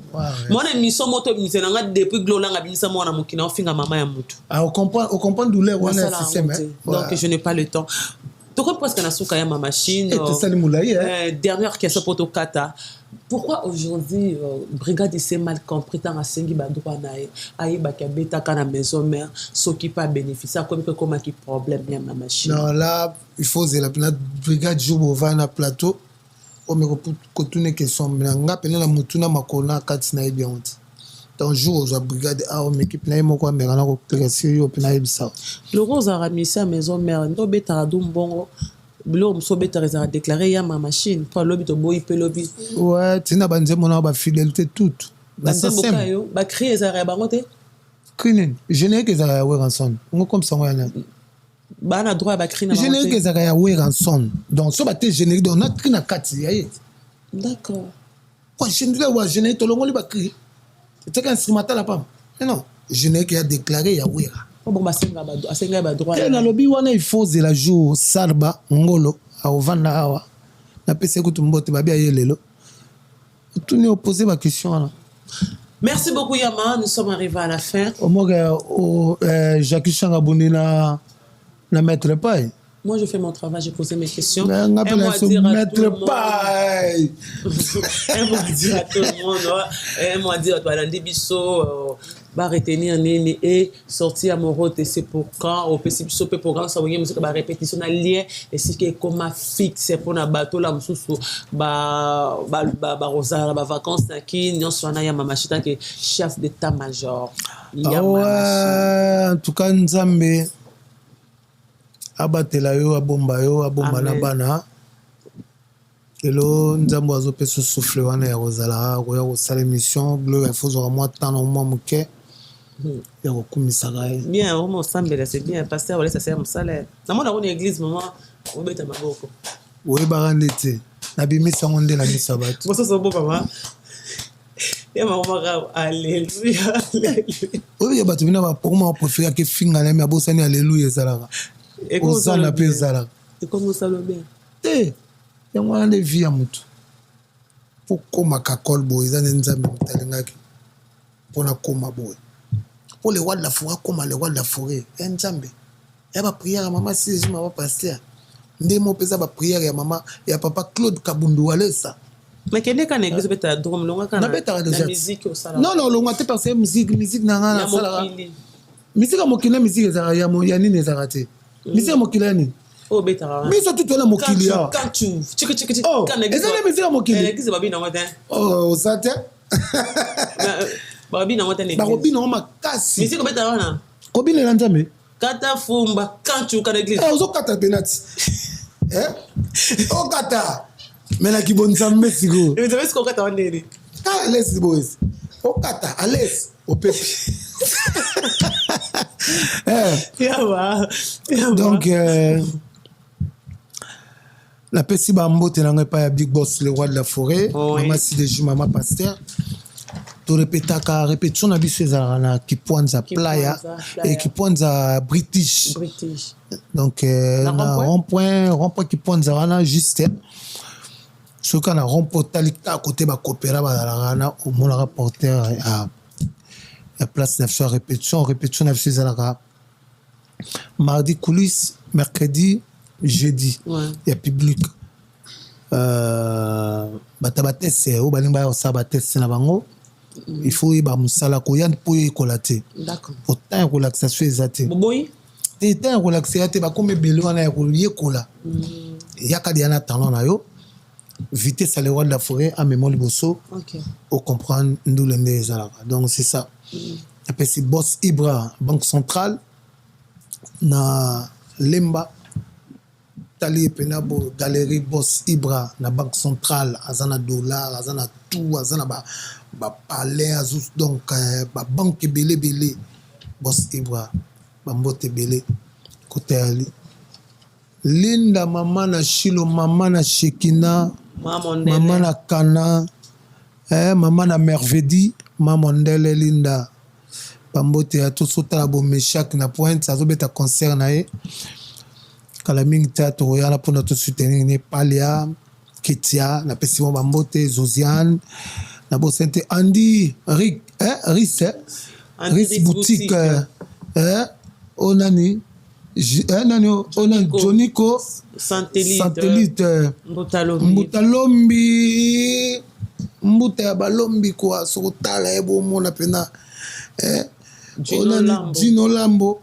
mon émission moto émission na ngate depuis glola nga bimisa mwana mukina o finga mama ya mutu on comprend douleur wana système donc je n'ai pas le temps donc presque na suka ya ma machine dernière question pour Tokata. Pourquoi aujourd'hui brigade s'est mal compris tant à sengi ba droit na ai ba kabeta kana maison mère ce qui pas bénéficier comme qui problème bien ma machine non là il faut la brigade jour va na plateau o me ko tune question nga pele na mutuna makona kati na bien honte donc jour aux brigade a o équipe na moko mera na ko classer yo pena ebisa le rose a ramissé à maison mère ndo beta dumbongo bilo msobeta reza déclarer ya ma machine pour lobby to boy pe lobby ouais tina banze mona ba fidélité toute ba sembo ba créer za bango te crinin générique za Weranson on comme ça on ba na droit ba créer na générique za ya Weranson donc so ba te générique donc na crina kati ya yet d'accord quoi générique to longoli ba créer c'est un instrumental pas non générique a déclaré ya Wera bon asenga ba droit na lobby wana il faut la jour sarba ngolo a ovanda awa na pese ko tumbote ba bia yelelo tout n'est opposé ma question là. Merci beaucoup Yama, nous sommes arrivés à la fin. Au moins Jacques Changa Bonina na maître paille. Moi je fais mon travail, j'ai posé mes questions. On appelle maître paille. Un mot dire à tout le monde, un mot dire à toi Landi Bisso va retenir nini et sortir amoureux de c'est pour quand au PCBisso programme ça voyez musique ba répétition na lien et si que comme fixe pour na bateau la mususu ba rosara ba vacances na ki nyonso na ya mama chita que chef d'état-major en tout cas nzambe abatela yo abomba na bana lelo nzambo azopesa souffle wana ya kozala koya kosala émission gloire efozwaka mwa temps na mwa moke ya kokumisaka ye bien vraiment osambela c'est bien pasteur olesa sala mosala namona kona église mama obeta maboko oyebaka nde te nabimisango nde na misa bato mosusu bo mama ya makomaka alleluya oyo bato bina bapokoma bapréféré ake finga na me abosani alleluya ezalaka ozana mpe ezalaka ekomosalo bien te yango wana nde vi ya motu mpo komaka kole boye eza nde nzambe moto alingaki mpona koma boye mpo le roi de la forêt akoma le roi de la forêt ya nzambe ya bapriere ya mama siji mama paster nde mo mpeza bapriere ya mama ya papa Claude Kabundu alesa makende kana église beta drum longa kana nabetaka na déjà musique osala non longwa te parce que musique na nga nasalaka musique ya mokili na musique ezalaka ya nini ezalaka te musique ya mokili ya nini oh betara biso tutwela mokili ya kanchu chiki eza nde musique ya mokili église babi na ngote oza te babi na ngote l'église bakobina makasi musique betara wana kobilela nzambe kata fumba kanchu kana église ozokata penati okata mena kibonzambe siko nzambe siko kata wandeni alesi boys okata alesi opepi donc napesi bambote na ngai epai ya big boss le roi de la forêt mama sideju mama paster torepetaka répétition na biso ezalaka na kipwanza playa e kipwanza british donc na rond-point kipwanza wana juste soki na rond-point otalika kote bakopera bazalaka wana omonaka porteur ya place na biso ya répétition na biso ezalaka mardi coulisse mercredi jeudi ya public bata batese oyo balingi baya kosala batese na bango il faut yeba mosala koya mpo oyo ekola te otan ya kolakisa so eza te te tan ya kolakisa ya te bakoma ebele wana ya koyekola eyaka deya na talent na yo vitesse ya le roi de la forêt amemo liboso ocomprendre ndule nde ezalaka donc c'est ça apesi boss Ibra banque centrale na lemba tali epena bo galerie boss Ibra na banque centrale aza na dollar aza na tout aza na bapalais azu donc babanke ebele boss Ibra bambote ebele kote ali linda mama na shilo mama na shekina mama na kana mama na mervedi mama ndele linda bambote ya tosotala bomeshak na pointe azobeta concert na ye kala mingi te tokoyala mpona tosoutenir ne palia ketia napesi mo bambote Josiane na bosente Andy Ris boutique onani Joniko satellite mbutalombi mbuta ya balombi kwa sokotala ebomona pena Dino Lambo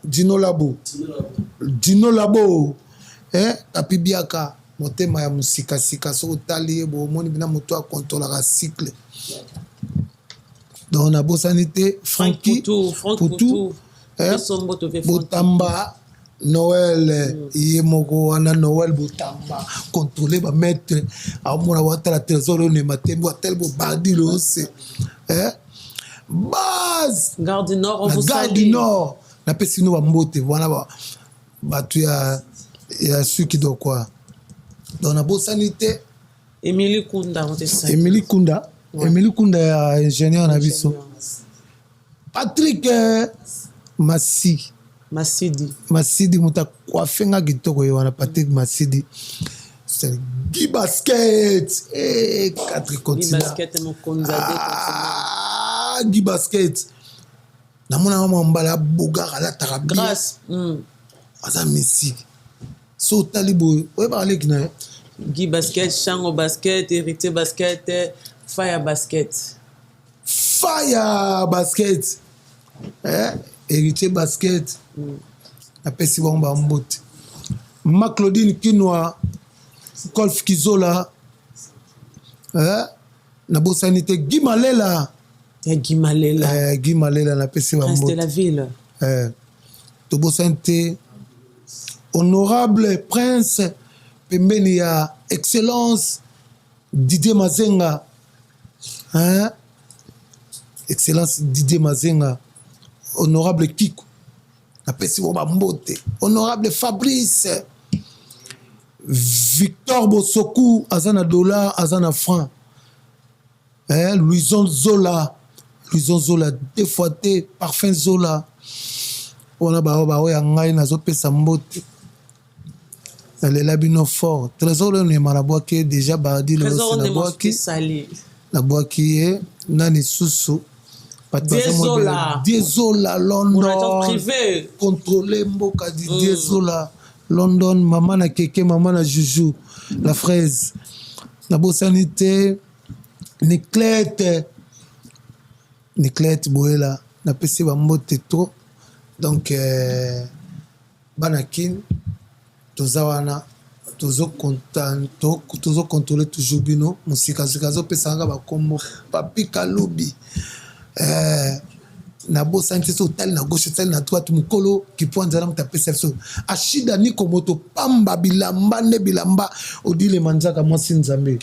Dino Labo kapibiaka motema ya musikasika sokotali ebomoni bina moto akontolaka cycle donc na bosani te Francky Poutou Botamba Noël ye moko wana Noël Botamba contrôler ba maître amona watala trésor ne matembo tel bo bardi le ose base Gare du Nord on vous salue Gare du Nord na pesi no bambote wana batu ya suki do quoi donc na bosanité Émilie Kunda on te salue Émilie Kunda ya ingénieur na biso Patrick Masidi muta kwafenga kitoko ye wana Patrick Masidi c'est Guy Basket 4 continents Guy Basket namona mama mbala bogara la tarabia grâce aza Messi so talibo oye parler kina Guy Basket Chango Basket Héritier Basket Fire Basket Héritier Basket apesi bango bambote ma Claudine Kinwa Golf Kizola na bosanité Guy Malela napesi prince de la ville to bosanité honorable prince pembeni ya excellence Didier Mazenga, hein? Excellence Didier Mazenga, honorable Kiko, napesi bo bambote, honorable Fabrice, Victor Bosoku, azana dollar, azana franc, hein? Louison Zola, deux fois T, parfum Zola, on a ya ngai nazo pesa mbote. Les labino fort. Trésor ne malaboaki déjà bardi le la boaki est nani susu. Diezola London. Privé. Contrôler mboka di Diezola London. Maman na keke, maman na Juju. La fraise. La bossanité. Niclette Boela. Na pesi ba mbote trop. Donc Banakin. Tozawana tozo contrôler toujours bino musika zikazo pesanga ba kombo papi kalubi na bo santé so tel na gauche tel na droite mukolo ki poinza na mutapesa so ashida niko moto pamba bilamba ne bilamba odile manzaka mwasi nzambe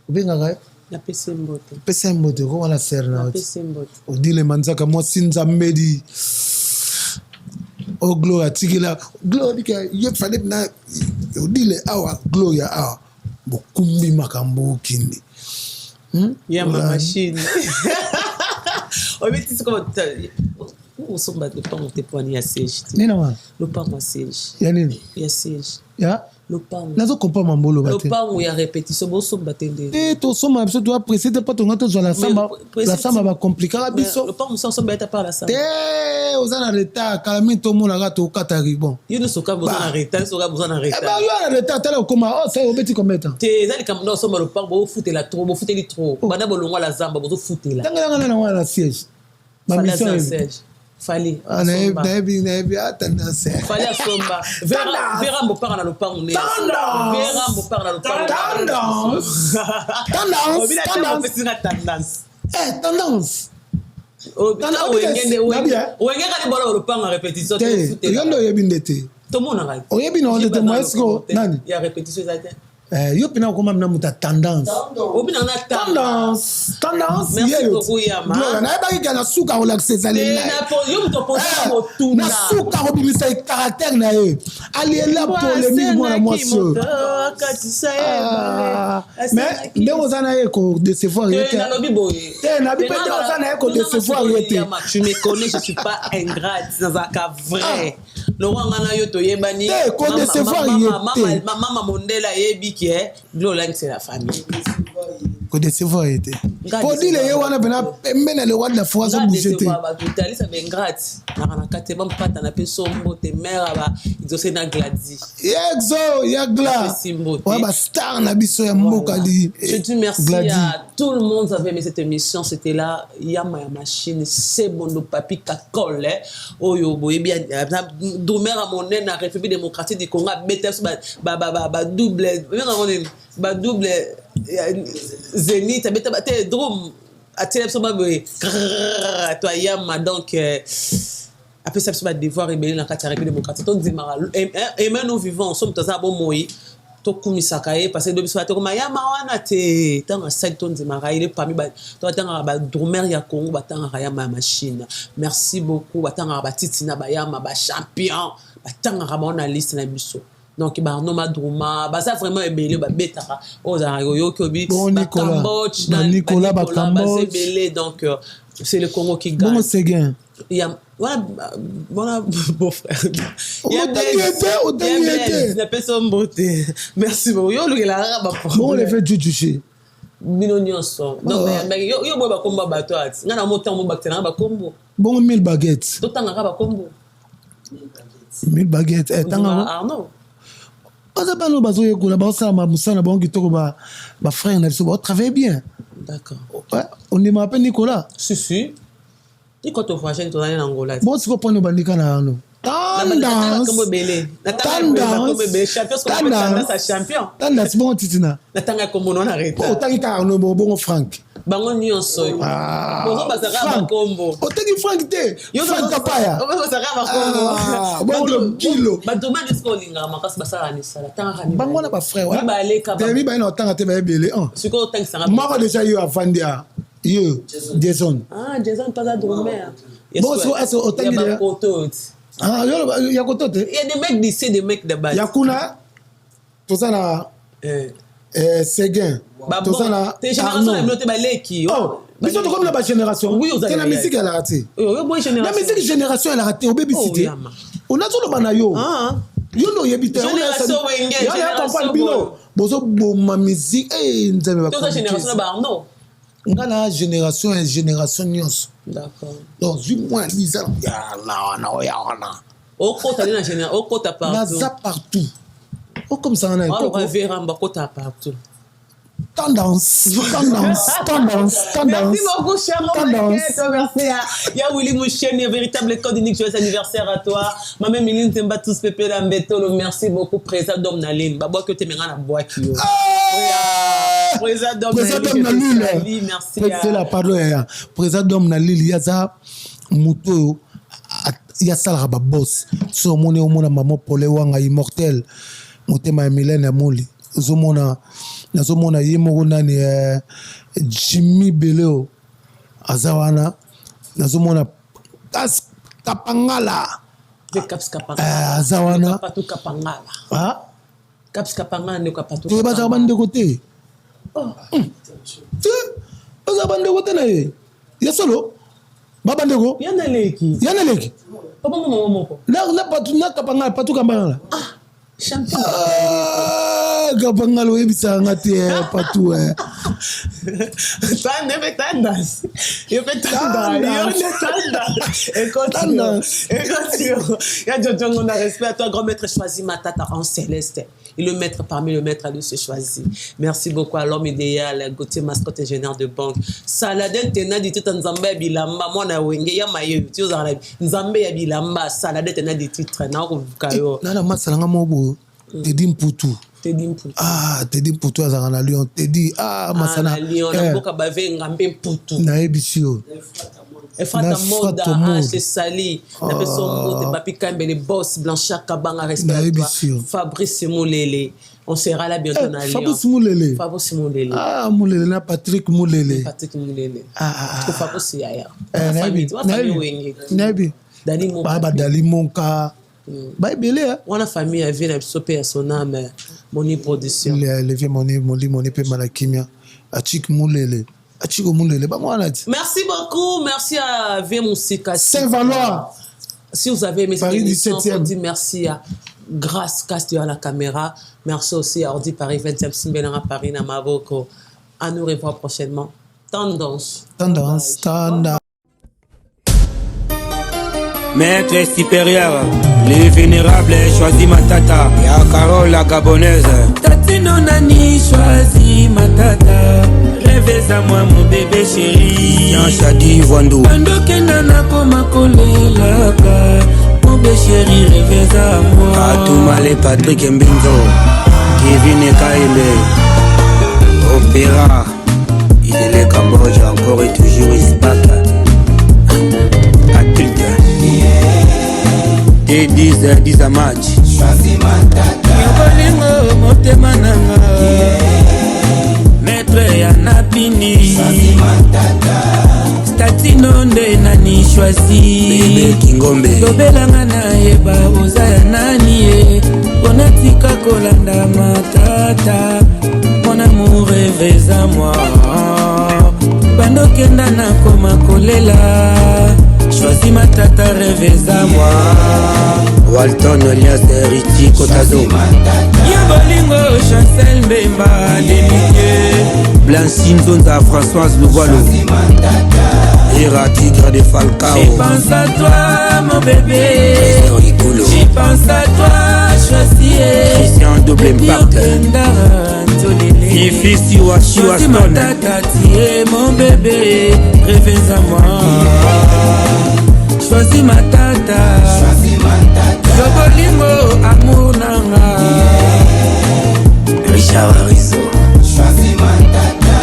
benga ga na pesembote ko wala serna na pesembote odile manzaka mwasi nzambe di oh gloria tigila gloria ye fallait na odile awa gloria awa bokumbi makambo kindi ya ma machine obeti comme on somba de pas monter pour ni à siège nina ma le pas moi siège ya nini ya siège ya le pas nazo comprendre mambolo le bate pas où ya répétition bo somba tende to soma biso doit précéder pas ton ngato la samba ba compliquer biso le pas on somba eta par la samba te ozana retard kalami to mona gato kata ribon yo ne soka besoin en retard soka besoin en retard ba yo en retard tala koma oh ça obeti combien temps te ezali kam no somba le pas bo fouter la trop bo fouter li trop bana bolongwa la zamba bo fouter la tanga na wala siège ba mission fallait nayebi tendance fallait asomba vera mbopanga na lopango ne vera mbopanga na lopango tendance owengeka ni bola lopango répétition yondo oyebi nde te tomonaka oyebi na onde te mo esko nani ya répétition eza te yo pena okoma mina muta tendance merci beaucoup Yama nayebaki ke na suka kolakisa ezali na suka kobimisa caractère na ye aliela polémique mwana mwasi oyo mais ndenge oza na ye kodecevoir ye te nabi mpe ndenge oza na ye kodecevoir ye te tu me connais je suis pas ingrate nazalaka vrai loranga na yo toyebani kodecevoir ye te mama mondela yebi ke Glolang c'est la famille. Kodecevoir ye te podile ye wana pena pembe na le roi de la foi zo bouger te batutali ça bengrate na kate ba mpata na peso mbote mère ba izose na gladi exo ya gla wa ba star na biso ya mboka li je dis merci à tout le monde qui avait aimé cette émission. C'était là Yama ya machine c'est bon le papi kakole oyo boye bien domer à mon na République démocratique du Congo BTS ba double Zénith beta te drum a télé so ba toi Yama donc après ça se devoir rebelle na kati République démocratique donc dimara et même nous vivons ensemble dans un bon moyen to kumisaka ye parce que dobiso to koma Yama wana te tanga site to ndimara ile parmi ba to tanga ba drummer ya Congo batanga Yama machine merci beaucoup batanga ba titina ba Yama ba champion batanga ba on a liste na biso donc ba no madruma ba ça vraiment ebele ba betaka o za yo kobi ba Cambodge na Nicolas ba Cambodge ebele donc c'est le Congo qui gagne bon c'est gain il y a voilà beau-frère au dernier la personne beauté merci beaucoup yo le la ba bon le fait du toucher bino nyonso donc yo boba komba bato ati ngana motambo bakitana ba kombo bon 1000 baguettes to tanga ba kombo 1000 baguettes tanga Arnaud oza bano bazoyekola baosala mosala bango kitoko ba frère na biso baotravaille bien d'accord on ne m'appelle Nicolas si ni quand on voyage to na Angola bon siko pone bandika na ano tendance champion tendance bon titina natanga kombo non arrêté otangi ka no bon Frank bango nyonso bozo basaka bakombo oteki Frank te Frank Kapaya basaka bakombo bon kilo badomani esko olingaka makasi basala nisala tanga bango na ba frère wa mibaleka te mi ba na otanga te ba ebele siko otangisanga moko déjà yo avandia yo Jason Jason paza drummer bon so aso otangi de yo ya kotote il y a des mecs d'ici des mecs de bas ya kuna tozana Seguin tozana génération la note baleki biso to comme la génération c'est la musique elle a raté la musique génération elle a raté au babysitter on a tout le banayo yo no yebite génération wenge génération bino bozo boma musique nzambe ba toute génération ba Arnaud ngana génération et génération nyos d'accord donc du moins lisa ya na okota na génération okota partout naza partout comme ça on a on va vers en bakota partout tendance. Merci beaucoup, cher merci à ya Willy Mouchen, véritable code unique, joyeux anniversaire à toi. Maman Miline Temba tous pépé la mbetolo, merci beaucoup président Dom Naline. Babo que tu m'as na bois qui yo. Président Dom Naline, merci. Président pardon ya. Président Dom Naline yaza muto ya sala ba boss. So moni o mona maman Pole wanga immortel. Motema Milena Moli. Zomona nazomona ye moko nani Jimmy Beleo azawana nazomona Kapangala azawana patu Kapangala Caps Kapangala ne patu te baza bande côté baza bande côté na ye ya solo babande ko yana leki papa moko na patu na Kapangala patu Kapangala champion Kapangala oyebisa nga te patu ça ne fait tendance il fait tendance il y a Jojo on a respect à toi grand maître choisi Matata en céleste et le maître parmi le maître à lui se choisit. Merci beaucoup à l'homme idéal Gauthier mascotte ingénieur de banque Saladin tena dit tout Nzambe ya bilamba mwana wenge ya mayo tu ozala Nzambe ya bilamba Saladin tena dit titre na ko kayo na masala nga mobo Teddy Mputu Teddy Mputu azaka na Lyon Teddy masana Lyon na boka bave ngambe Mputu na ebisio Efata moda c'est sali na personne mote papi Kambele boss Blanchard Kabanga respect à toi Fabrice Moulele on sera là bientôt na Lyon Fabrice Moulele Moulele na Patrick Moulele Fabrice yaya nabi Dali Monka Baibele wana famille a vu na sopé son âme Moni production levé moni pe malakimia Achik Moulele Achiko Moulele ba mwana merci beaucoup merci à V Moussika Saint-Valois si vous avez aimé cette Paris émission 17e. on dit merci à Grâce Castillo à la caméra merci aussi à Ordi Paris 20e Simbelanga Paris na Mavoko à nous revoir prochainement tendance Maître supérieur, les vénérables choisi Matata. Ya Carole la gabonaise. Tatino nani choisi Matata. Rêvez à moi mon bébé chéri. Yan Chadi Wando. Wando kenda na koma kolelaka. Mon bébé chéri rêvez à moi. Atumale Patrick Mbinzo. Kevin Kaile. Opéra. Il est le Cambodge encore et toujours il se bat. Et 10 à match Yokolingo motema nanga Maître ya napini Statino nde nani choisi Bebe Kingombe Lobelanga na yeba oza ya nani ye Bonatika kolanda Matata Mon amour rêvez à moi Bandokenda na koma kolela Choisis Matata, rêvez à moi. Walton, Elias, Riti, Kotazo. Yabolingo, Chancel, Mbemba, Demidier. Blancine, Zonza, Françoise, Louvoilo. Ira, Tigre de Falcao. J'y pense à toi, mon bébé. J'y pense à toi, choisis. Christian, double impact. Fifi, Siwa, Choisis Matata, tiens, mon bébé. Rêvez à moi. Choisis Matata Zobolingo amour nanga Richard Arizo Choisis Matata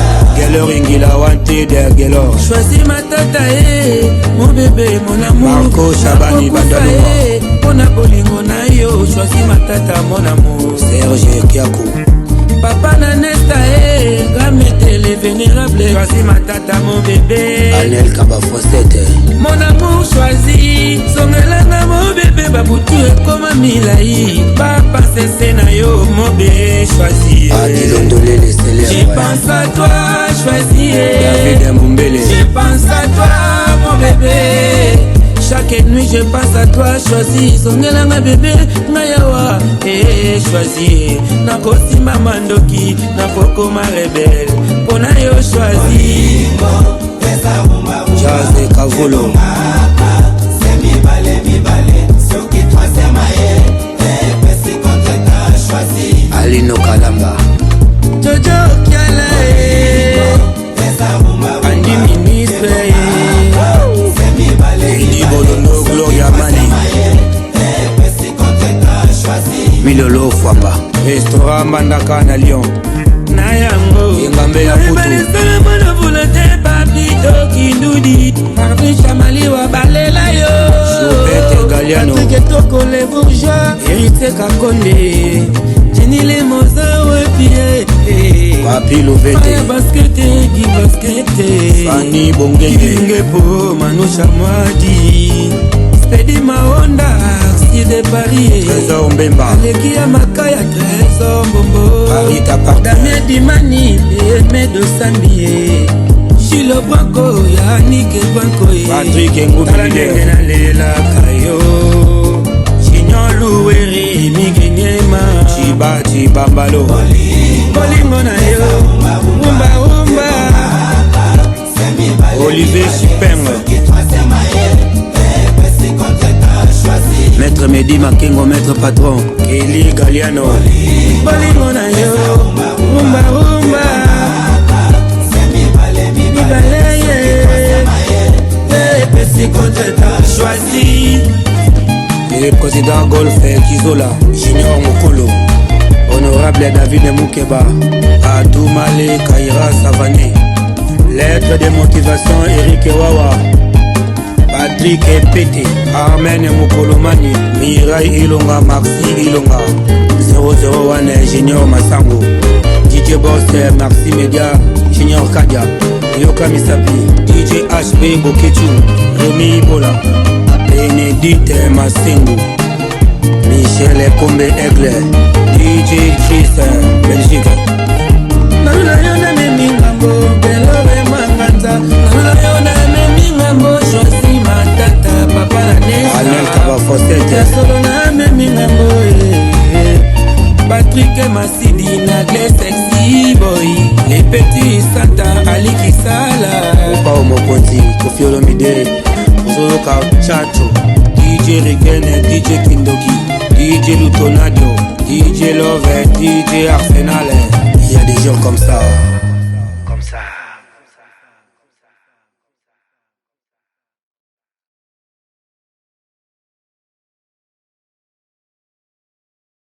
Docteur Ingila Wante Dergelor. Choisis ma tata, mon bébé, mon amour. Marco Chabani Bandaloa. Pona bolingo na yo, choisis ma tata, mon amour. Serge Kiakou. Papa Nanesta, Gamete les vénérables. Choisis ma tata, mon bébé. Anel Kabafosete. Mon amour choisi, songelanga mon bébé, baboutou et comme Milaï. Papa c'est na yo, mon bébé choisi. Adilondolé les célèbres. Je pense à toi, choisi. David Moumbele. Je pense à toi, mon bébé. Chaque nuit je pense à toi, choisi. Songelanga bébé, nayawa, choisi. Nakosi mamandoki, nakoko ma rebelle. Pona yo choisi. Jazz Kavolo. Alino Kalamba. Jojo Kiala Andi ministre Lady Bolono Gloria Mali. Milolo Fwamba. Restaurant Mandaka na Lyon. Nayango Yengambe ya Putu. Mwana volonté papito kindudi Marvin Chamali wa balela yo Choupette Galiano. Patrick Toko les bourgeois Hérité Kakonde Jenny les Mozart pied Papi Louvete. Basket qui basket Fanny Bongenge. Kingepo Manoucha Mwadi Spedi Mahonda Arsi de Paris Trésor Mbemba. Aleki ya Makaya Trésor Mbombo Arita Parta. Damien Dimani Aimé de Sambier Chilo Branco Yannick Branco Patrick Ngoubilide. na lela kayo Chignon Loueri Miguenyema Chiba Mbalo. Bolingo na yo Umba umba Olivier Supeng. Maître Mehdi Makengo, maître patron. Kelly Galiano. Bolingo na yo Umba umba Pesi contre ta choisi Et le président Golf Kizola. Junior Mokolo. Honorable David Moukeba. Adou Malé Kaira Savané. Lettre de motivation Eric Wawa. Patrick Epete. Armen Mokolomani. Mirai Ilonga. Maxi Ilonga. 001 Junior Massango. DJ Boss Maxi Media. Junior Kadia. Yoka Misapi. DJ HB Bokechu. Rémi Ibola. Bénédicte Massengo. Michel Kombe Aigle. DJ Chris Belgique. Nalula yona memingambo Belore manganta Nalula yona memingambo Choisi matata Papa la nesa Alain Kabafosete. Yasolo na memingambo Patrick Masidi Nagle sexy boy Les petits Santa Ali Kisala Opa Omokonzi. Kofi Olomide. Ozoloka Chacho. DJ Regene. DJ Kindoki. DJ Lutonadio. DJ Love. DJ Arsenal. Il y a des gens comme ça.